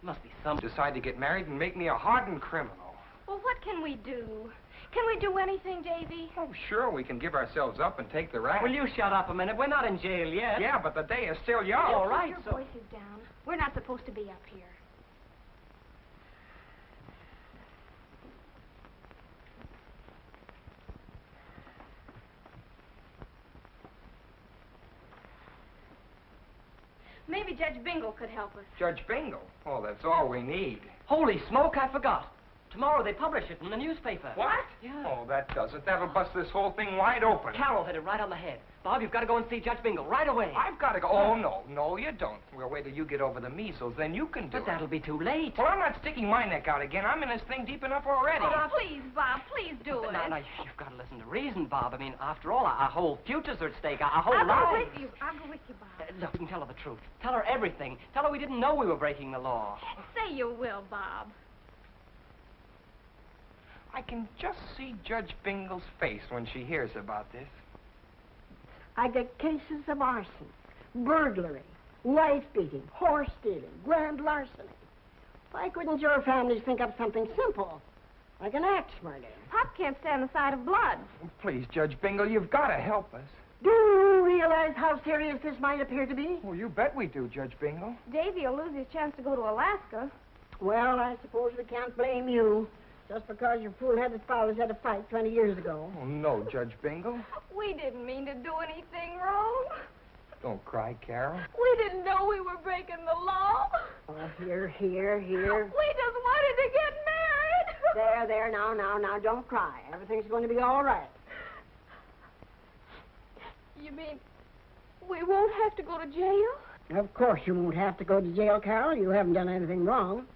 Must be some... Decide to get married and make me a hardened criminal. Well, what can we do? Can we do anything, Davy? Oh, sure, we can give ourselves up and take the rap. Will you shut up a minute? We're not in jail yet. Yeah, but the day is still young. All right, Keep your voices down. We're not supposed to be up here. Maybe Judge Bingle could help us. Judge Bingle? Oh, that's all we need. Holy smoke, I forgot. Tomorrow they publish it in the newspaper. What? Yeah. Oh, that does it. That'll bust this whole thing wide open. Carol hit it right on the head. Bob, you've got to go and see Judge Bingle right away. I've got to go. Oh, no. No, you don't. We'll wait till you get over the measles. Then you can do it. But that'll be too late. Well, I'm not sticking my neck out again. I'm in this thing deep enough already. Oh, please, Bob, please do it. Now, you've got to listen to reason, Bob. I mean, after all, our whole future's are at stake. Our whole I'll lives. go with you. I'll go with you, Bob. Look, you can tell her the truth. Tell her everything. Tell her we didn't know we were breaking the law. Say you will, Bob. I can just see Judge Bingle's face when she hears about this. I get cases of arson, burglary, wife-beating, horse stealing, grand larceny. Why couldn't your families think up something simple, like an axe murder? Pop can't stand the sight of blood. Oh, please, Judge Bingle, you've got to help us. Do you realize how serious this might appear to be? Well, you bet we do, Judge Bingle. Davy will lose his chance to go to Alaska. Well, I suppose we can't blame you, just because your fool-headed fathers had a fight 20 years ago. Oh, no, Judge Bingle. We didn't mean to do anything wrong. Don't cry, Carol. We didn't know we were breaking the law. Oh, here. We just wanted to get married. There, now, don't cry. Everything's going to be all right. You mean we won't have to go to jail? Of course you won't have to go to jail, Carol. You haven't done anything wrong.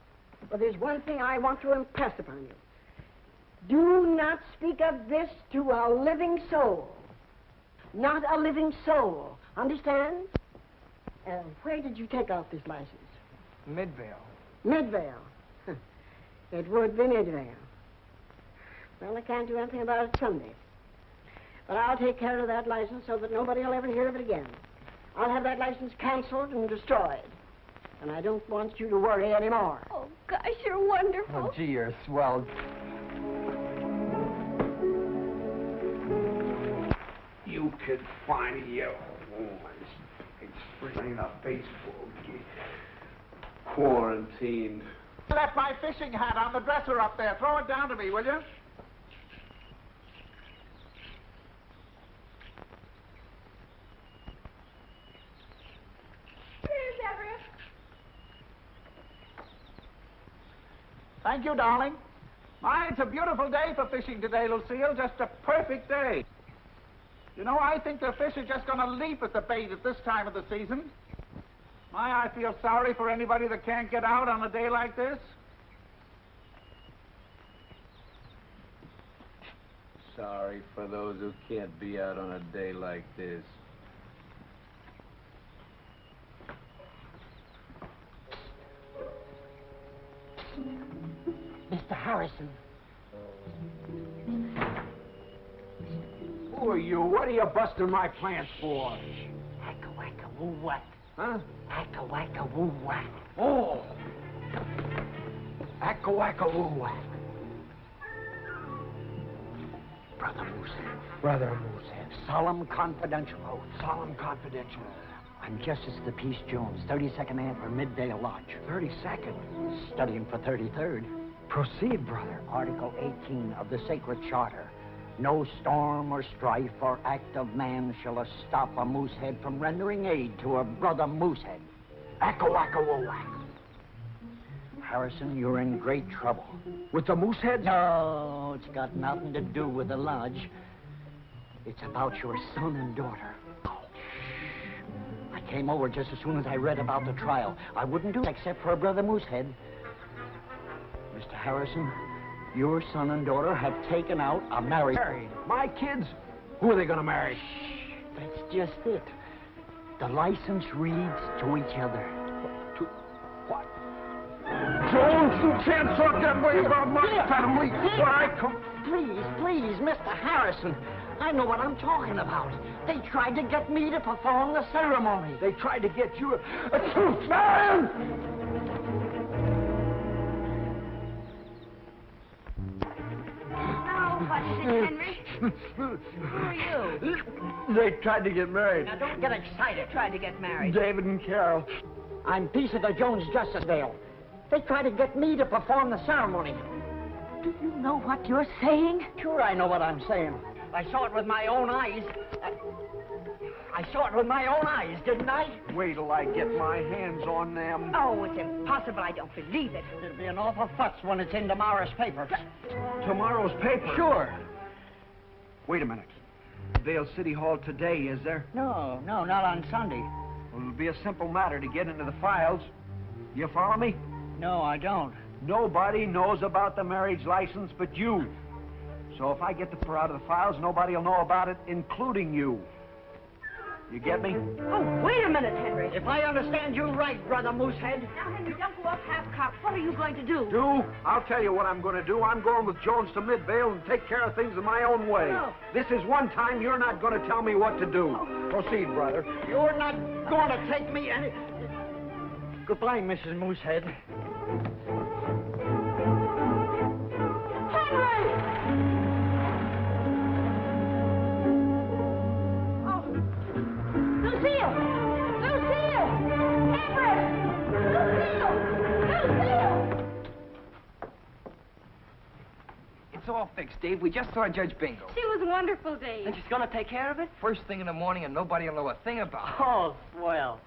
But there's one thing I want to impress upon you. Do not speak of this to a living soul. Not a living soul. Understand? Where did you take out this license? Midvale. Midvale. It would be Midvale. Well, I can't do anything about it Sunday. But I'll take care of that license so that nobody will ever hear of it again. I'll have that license canceled and destroyed. And I don't want you to worry anymore. Oh, gosh, you're wonderful. Oh, gee, you're swell. You could find your explain a baseball game. Quarantined. Left my fishing hat on the dresser up there. Throw it down to me, will you? Here's Everett. Thank you, darling. My, it's a beautiful day for fishing today, Lucille. Just a perfect day. You know, I think the fish are just going to leap at the bait at this time of the season. My, I feel sorry for anybody that can't get out on a day like this. Sorry for those who can't be out on a day like this. Mr. Harrison. Who are you? What are you busting my plants for? Acca-wacca-woo-what? Huh? Acca-wacca-woo-what? Oh! Acca-wacca-woo-what? Brother Moosehead. Brother Moosehead. Solemn confidential oath. Solemn confidential. I'm Justice of the Peace Jones, 32nd Antler, Midvale Lodge. 32nd? Studying for 33rd. Proceed, brother. Article 18 of the Sacred Charter. No storm or strife or act of man shall stop a moosehead from rendering aid to a brother moosehead. Acca-wacca-woo-whack. Harrison, you're in great trouble. With the moosehead? No, it's got nothing to do with the lodge. It's about your son and daughter. I came over just as soon as I read about the trial. I wouldn't do it except for a brother moosehead. Mr. Harrison, your son and daughter have taken out a marriage. My kids? Who are they going to marry? That's just it. The license reads to each other. To what? Jones, you can't talk that way about my family. Please, Mr. Harrison. I know what I'm talking about. They tried to get me to perform the ceremony. They tried to get you a truth man! What is it, Henry? Who are you? They tried to get married. Now, don't get excited. Tried to get married. David and Carol. I'm Peace of the Jones Justicedale. They tried to get me to perform the ceremony. Do you know what you're saying? Sure, I know what I'm saying. I saw it with my own eyes. I saw it with my own eyes, didn't I? Wait till I get my hands on them. Oh, it's impossible. I don't believe it. It'll be an awful fuss when it's in tomorrow's paper. Tomorrow's paper? Sure. Wait a minute. Vale City Hall today, is there? No, not on Sunday. Well, it'll be a simple matter to get into the files. You follow me? No, I don't. Nobody knows about the marriage license but you. So if I get the fur out of the files, nobody will know about it, including you. You get me? Oh, wait a minute, Henry. If I understand you right, Brother Moosehead. Now, Henry, don't go up half-cocked. What are you going to do? I'll tell you what I'm going to do. I'm going with Jones to Midvale and take care of things in my own way. No. This is one time you're not going to tell me what to do. Proceed, brother. You're not going to take me any... Goodbye, Mrs. Moosehead. It's all fixed, Dave. We just saw Judge Bingo. She was wonderful, Dave. And she's gonna take care of it? First thing in the morning, and nobody will know a thing about it. Oh, swell.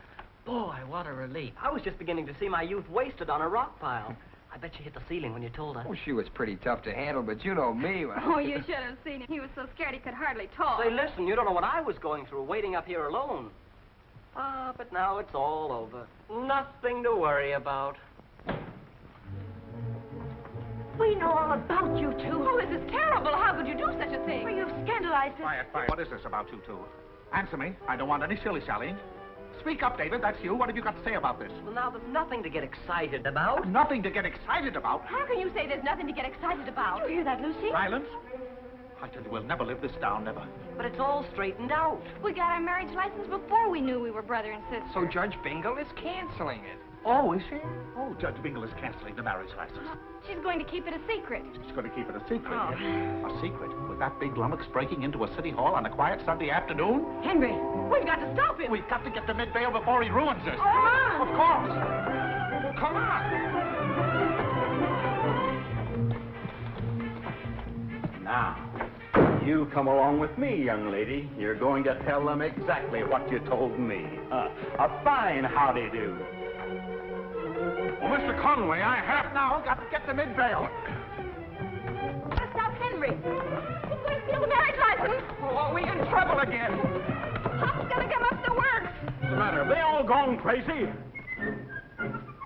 Boy, what a relief. I was just beginning to see my youth wasted on a rock pile. I bet she hit the ceiling when you told her. Oh, she was pretty tough to handle, but you know me. Oh, you should have seen him. He was so scared he could hardly talk. Say, listen, you don't know what I was going through, waiting up here alone. Ah, but now it's all over. Nothing to worry about. We know all about you two. Oh, this is terrible. How could you do such a thing? Well, you've scandalized us. Quiet. What is this about you two? Answer me. I don't want any shilly-shallying. Speak up, David. That's you. What have you got to say about this? Well, now, there's nothing to get excited about. Nothing to get excited about. How can you say there's nothing to get excited about? Did you hear that, Lucy? Silence. I tell you, we'll never live this down, never. But it's all straightened out. We got our marriage license before we knew we were brother and sister. So Judge Bingo is canceling it. Oh, is she? Oh, Judge Bingle is canceling the marriage license. She's going to keep it a secret. She's going to keep it a secret. Oh. A secret? With that big lummox breaking into a city hall on a quiet Sunday afternoon? Henry, We've got to stop him. We've got to get to Midvale before he ruins us. Come on. Of course. Come on. Now, you come along with me, young lady. You're going to tell them exactly what you told me. A fine howdy-do. Well, Mr. Conway, I have now got to get to Midvale. Let's stop Henry. He's going to steal the marriage license. Oh, are we in trouble again? Pop's going to come up the works. What's the matter? Have they all gone crazy?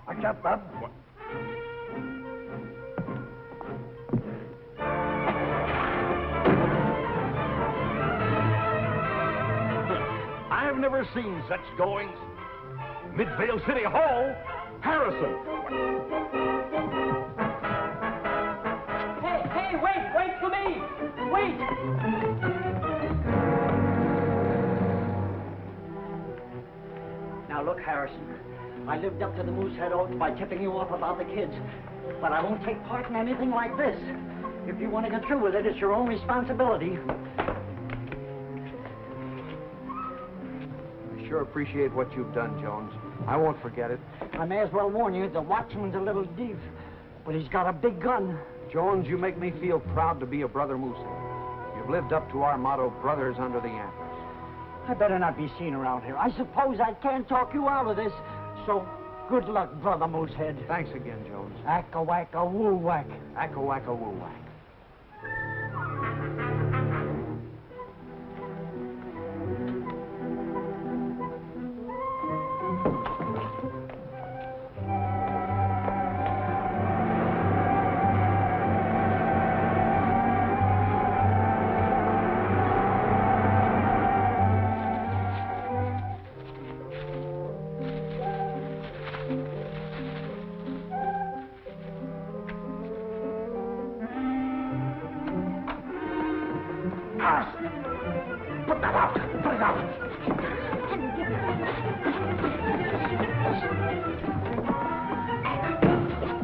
Watch out, Bub. I've never seen such goings. Midvale City Hall? Harrison! Hey, wait for me! Wait! Now, look, Harrison. I lived up to the Moosehead oath by tipping you off about the kids. But I won't take part in anything like this. If you want to get through with it, it's your own responsibility. Sure appreciate what you've done, Jones. I won't forget it. I may as well warn you, the watchman's a little deep, but he's got a big gun. Jones, you make me feel proud to be a brother Moosehead. You've lived up to our motto, brothers under the antlers. I better not be seen around here. I suppose I can't talk you out of this, so good luck, Brother Moosehead. Thanks again, Jones. Acca-wacka-woo-whack. Acca-wacka-woo-whack. Put that out. Put it out.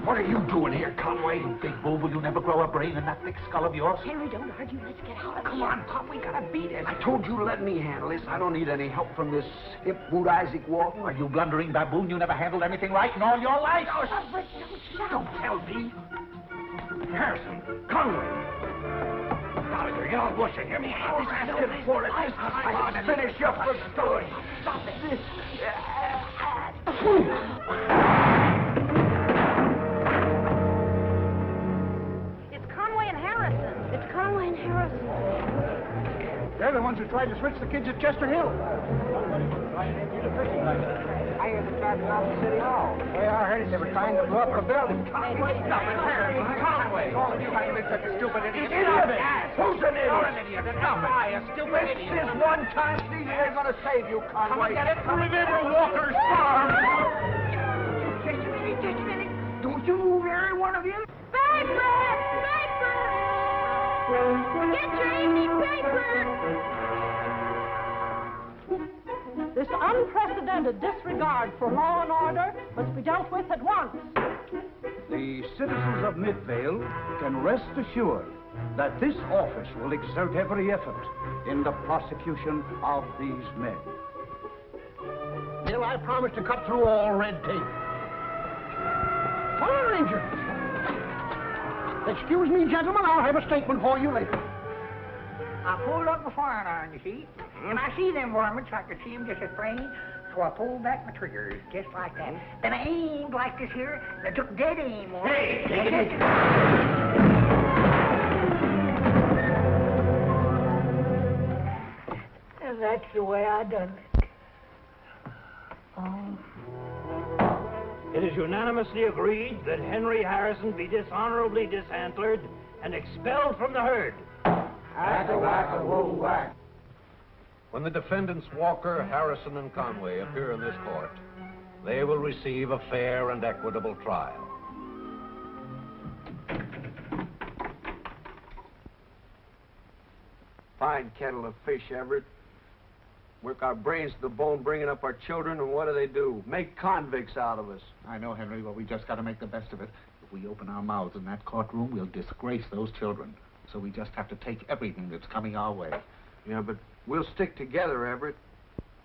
What are you doing here, Conway? Big bull, will you never grow a brain in that thick skull of yours? Henry, don't argue. Let's get out of Come here. on, Pop, we gotta beat it. I told you let me handle this. I don't need any help from this hip boot Isaac Walton. Are you blundering baboon? You never handled anything right in all your life. But don't Don't tell me. Harrison, Conway. Out of here, you don't wish it. Hear me? This is it for it. Let's finish up the story. Stop it. It's Conway and Harrison. It's Conway and Harrison. They're the ones who tried to switch the kids at Chester Hill. I heard them driving off the city hall. Well, I heard it. They were trying to blow up a building. Conway, stop it. Conway. All of you haven't been such a stupid idiot. Who's an idiot? You're an idiot. Stop it. A stupid idiot. This one time, Stevie, they're going to save you, Conway. Come and get it. Remember Walker's farm. Don't you move, every one of you. Paper! Paper! Get your evening paper! This unprecedented disregard for law and order must be dealt with at once. The citizens of Midvale can rest assured that this office will exert every effort in the prosecution of these men. Bill, I promise to cut through all red tape. Fire Ranger! Excuse me, gentlemen, I'll have a statement for you later. I pulled up my fire iron, you see, and I see them varmints. I could see them just as plain, so I pulled back my triggers, just like that. Then I aimed like this here, and I took dead aim on it. Hey, And that's the way I done it. Oh. It is unanimously agreed that Henry Harrison be dishonorably disantlered and expelled from the herd. When the defendants Walker, Harrison, and Conway appear in this court, they will receive a fair and equitable trial. Fine kettle of fish, Everett. Work our brains to the bone bringing up our children, and what do? Make convicts out of us. I know, Henry, but we just got to make the best of it. If we open our mouths in that courtroom, we'll disgrace those children. So we just have to take everything that's coming our way. Yeah, but we'll stick together, Everett,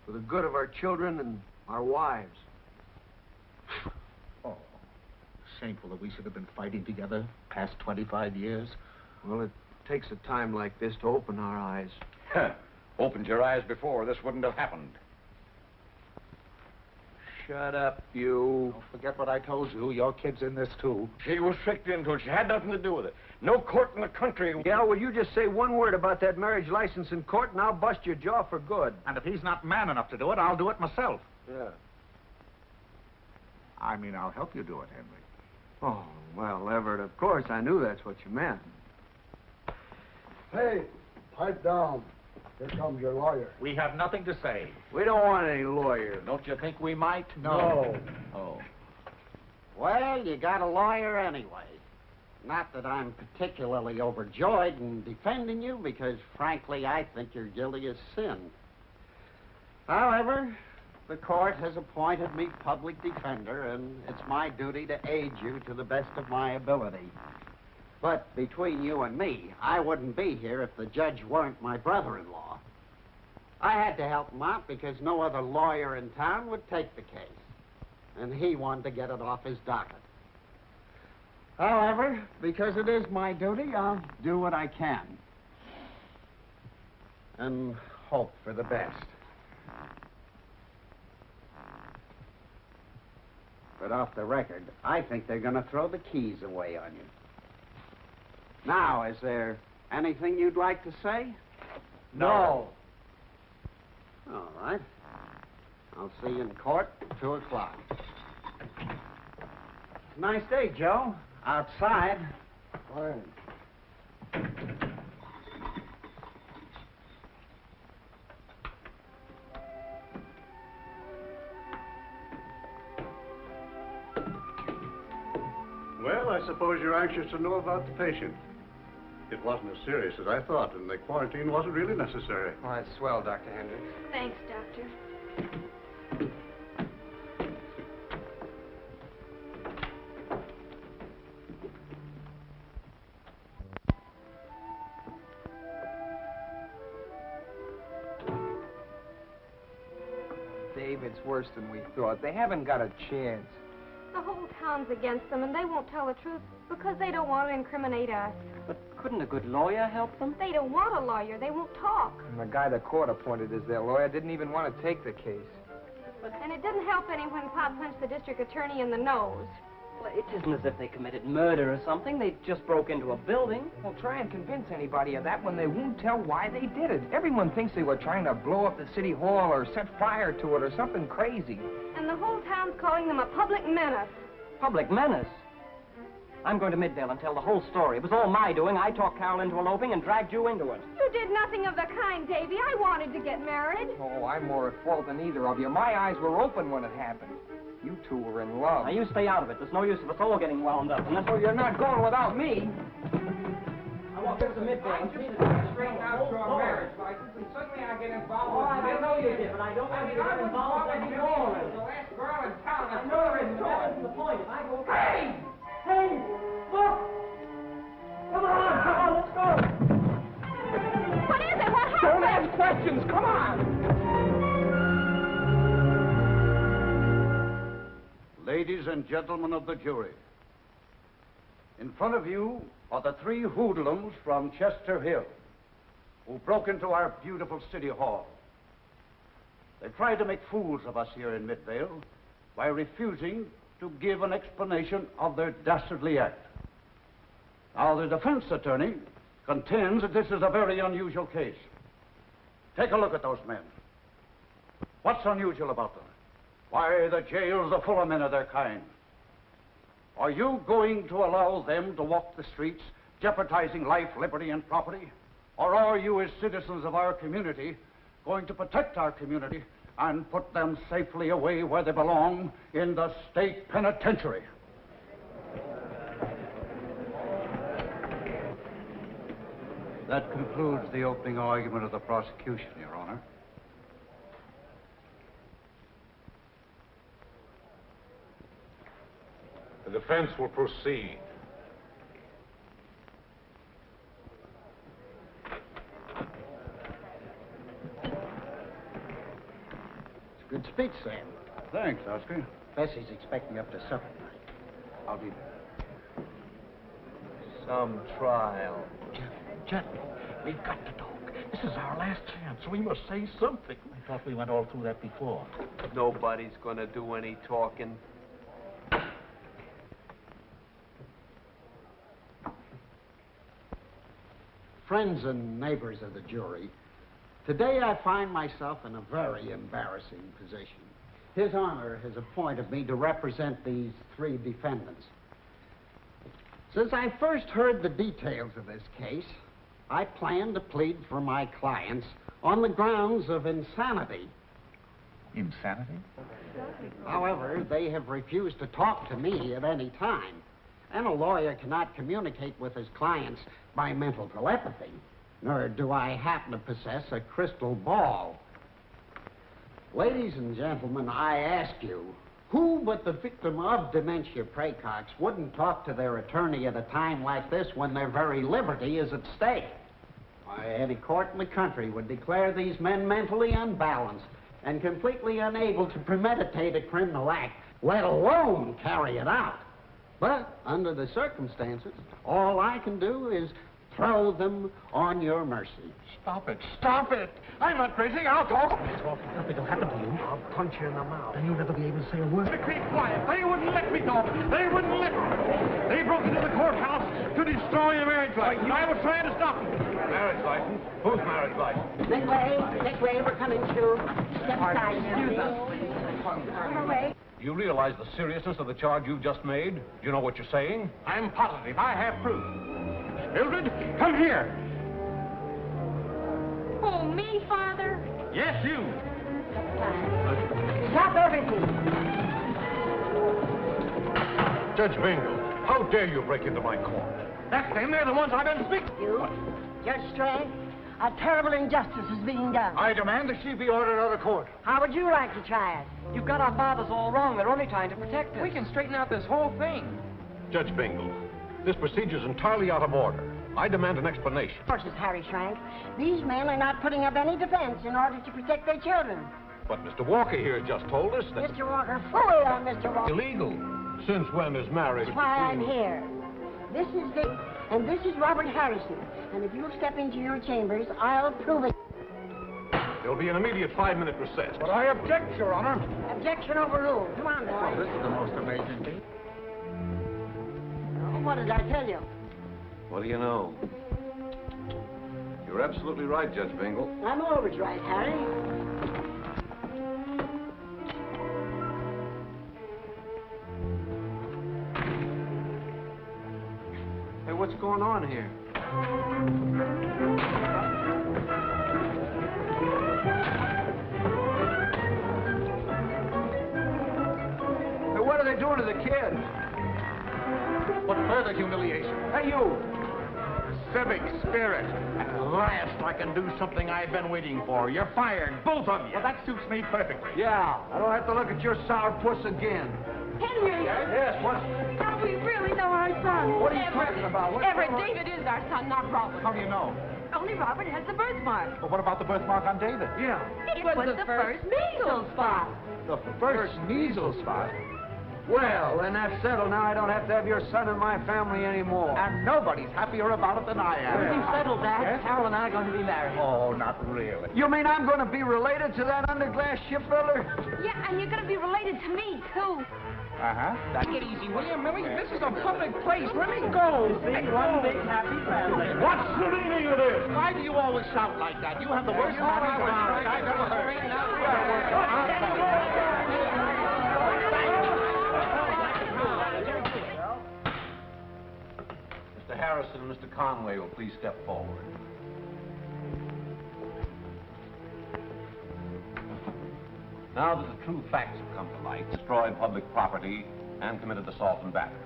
for the good of our children and our wives. Oh, shameful that we should have been fighting together past 25 years. Well, it takes a time like this to open our eyes. Opened your eyes before, this wouldn't have happened. Shut up, you. Don't forget what I told you. Your kid's in this, too. She was tricked into it. She had nothing to do with it. No court in the country. Yeah, well, you just say one word about that marriage license in court, and I'll bust your jaw for good. And if he's not man enough to do it, I'll do it myself. Yeah. I mean, I'll help you do it, Henry. Oh, well, Everett, of course, I knew that's what you meant. Hey, pipe down. Here comes your lawyer. We have nothing to say. We don't want any lawyer. Don't you think we might? No. Oh. Well, you got a lawyer anyway. Not that I'm particularly overjoyed in defending you, because, frankly, I think you're guilty as sin. However, the court has appointed me public defender, and it's my duty to aid you to the best of my ability. But between you and me, I wouldn't be here if the judge weren't my brother-in-law. I had to help him out because no other lawyer in town would take the case, and he wanted to get it off his docket. However, because it is my duty, I'll do what I can. And hope for the best. But off the record, I think they're going to throw the keys away on you. Now, is there anything you'd like to say? No. All right. I'll see you in court at 2 o'clock. Nice day, Joe. Outside. Fine. Well, I suppose you're anxious to know about the patient. It wasn't as serious as I thought, and the quarantine wasn't really necessary. Oh, that's swell, Dr. Hendricks. Thanks, Doctor. Dave, it's worse than we thought. They haven't got a chance. The whole town's against them, and they won't tell the truth because they don't want to incriminate us. But couldn't a good lawyer help them? They don't want a lawyer. They won't talk. And the guy the court appointed as their lawyer didn't even want to take the case. And it didn't help any when Pop punched the district attorney in the nose. Well, it isn't as if they committed murder or something. They just broke into a building. Well, try and convince anybody of that when they won't tell why they did it. Everyone thinks they were trying to blow up the city hall or set fire to it or something crazy. And the whole town's calling them a public menace. Public menace? I'm going to Midvale and tell the whole story. It was all my doing. I talked Carol into eloping and dragged you into it. You did nothing of the kind, Davy. I wanted to get married. Oh, I'm more at fault than either of you. My eyes were open when it happened. You two were in love. Now, you stay out of it. There's no use of us all getting wound up. And that's you're not going without me. I walked over to Midvale and see the straighten out your marriage license, and suddenly I get involved with I know you did, but I don't want you to get involved anymore. The last girl in town. I know there isn't. That isn't the point. If I go... Hey! Hey! Look! Come on, let's go! What is it? What happened? Don't ask questions. Come on! Ladies and gentlemen of the jury, in front of you are the three hoodlums from Chester Hill who broke into our beautiful city hall. They tried to make fools of us here in Midvale by refusing to give an explanation of their dastardly act. Now, the defense attorney contends that this is a very unusual case. Take a look at those men. What's unusual about them? Why, the jails are full of men of their kind. Are you going to allow them to walk the streets, jeopardizing life, liberty, and property? Or are you, as citizens of our community, going to protect our community and put them safely away where they belong, in the state penitentiary? That concludes the opening argument of the prosecution, Your Honor. The defense will proceed. It's a good speech, Sam. Thanks, Oscar. Bessie's expecting you up to supper tonight. I'll be there. Some trial. Gentlemen, we've got to talk. This is our last chance. We must say something. I thought we went all through that before. Nobody's gonna do any talking. Friends and neighbors of the jury, today I find myself in a very embarrassing position. His Honor has appointed me to represent these three defendants. Since I first heard the details of this case, I plan to plead for my clients on the grounds of insanity. Insanity? However, they have refused to talk to me at any time, and a lawyer cannot communicate with his clients by mental telepathy, nor do I happen to possess a crystal ball. Ladies and gentlemen, I ask you, who but the victim of dementia praecox wouldn't talk to their attorney at a time like this when their very liberty is at stake? Why, any court in the country would declare these men mentally unbalanced and completely unable to premeditate a criminal act, let alone carry it out. But under the circumstances, all I can do is throw them on your mercy. Stop it. Stop it. I'm not crazy. I'll talk. Nothing will happen to you. I'll punch you in the mouth. And you'll never be able to say a word. Keep quiet. They wouldn't let me talk. They wouldn't let me. They broke into the courthouse to destroy the marriage license. I was trying to stop them. Marriage license? Whose marriage license? This way, we're coming through. Step aside, excuse us. You realize the seriousness of the charge you've just made? Do you know what you're saying? I'm positive. I have proof. Mildred, come here. Oh, me, Father? Yes, you. Stop everything. Judge Bingle, how dare you break into my court? That's them. They're the ones I've been speaking to. You, Judge Strang, a terrible injustice is being done. I demand that she be ordered out of court. How would you like to try it? You've got our fathers all wrong. They're only trying to protect us. We can straighten out this whole thing. Judge Bingle, this procedure's entirely out of order. I demand an explanation. Horses, Harry Schrank. These men are not putting up any defense in order to protect their children. But Mr. Walker here just told us that... Mr. Walker, fully on Mr. Walker. Illegal. Since when is marriage? That's why I'm here. This is Dick, and this is Robert Harrison. And if you'll step into your chambers, I'll prove it. There'll be an immediate 5-minute recess. But I object, Your Honor. Objection overruled. Come on, Oh, boys. this is the most amazing thing. Oh, what did I tell you? What do you know? You're absolutely right, Judge Bingle. I'm always right, Harry. Hey, what's going on here? Hey, what are they doing to the kid? What further humiliation? Hey, you! Civic spirit. At last I can do something I've been waiting for. You're fired, both of you. Well, that suits me perfectly. Yeah, I don't have to look at your sourpuss again. Henry! Yes, what? Now we really know our son. What are you talking about? What's Everett, going on? David is our son, not Robert. How do you know? Only Robert has the birthmark. Well, what about the birthmark on David? Yeah. It was the first measles spot. The first measles spot. Well, then that's settled. Now I don't have to have your son in my family anymore. And nobody's happier about it than I am. Everything's settled, Dad. Yes? Carol and I are going to be married. Oh, not really. You mean I'm going to be related to that underglass shipbuilder? Yeah, and you're going to be related to me, too. Uh-huh. Take it easy, will you, Millie? This is a public place. Let me go. One big happy family. What's the meaning of this? Why do you always shout like that? You have the worst manners around. I've ever Mr. Harrison and Mr. Conway will please step forward. Now that the true facts have come to light, destroyed public property and committed assault and battery.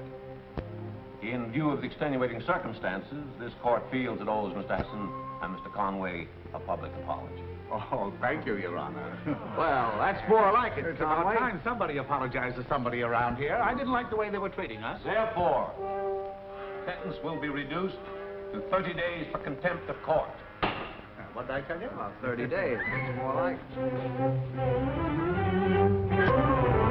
In view of the extenuating circumstances, this court feels it owes Mr. Harrison and Mr. Conway a public apology. Oh, thank you, Your Honor. Well, that's more like it, It's about Conway. time somebody apologized to somebody around here. I didn't like the way they were treating us. Therefore, sentence will be reduced to 30 days for contempt of court. What did I tell you? Well, 30 days. It's more like it.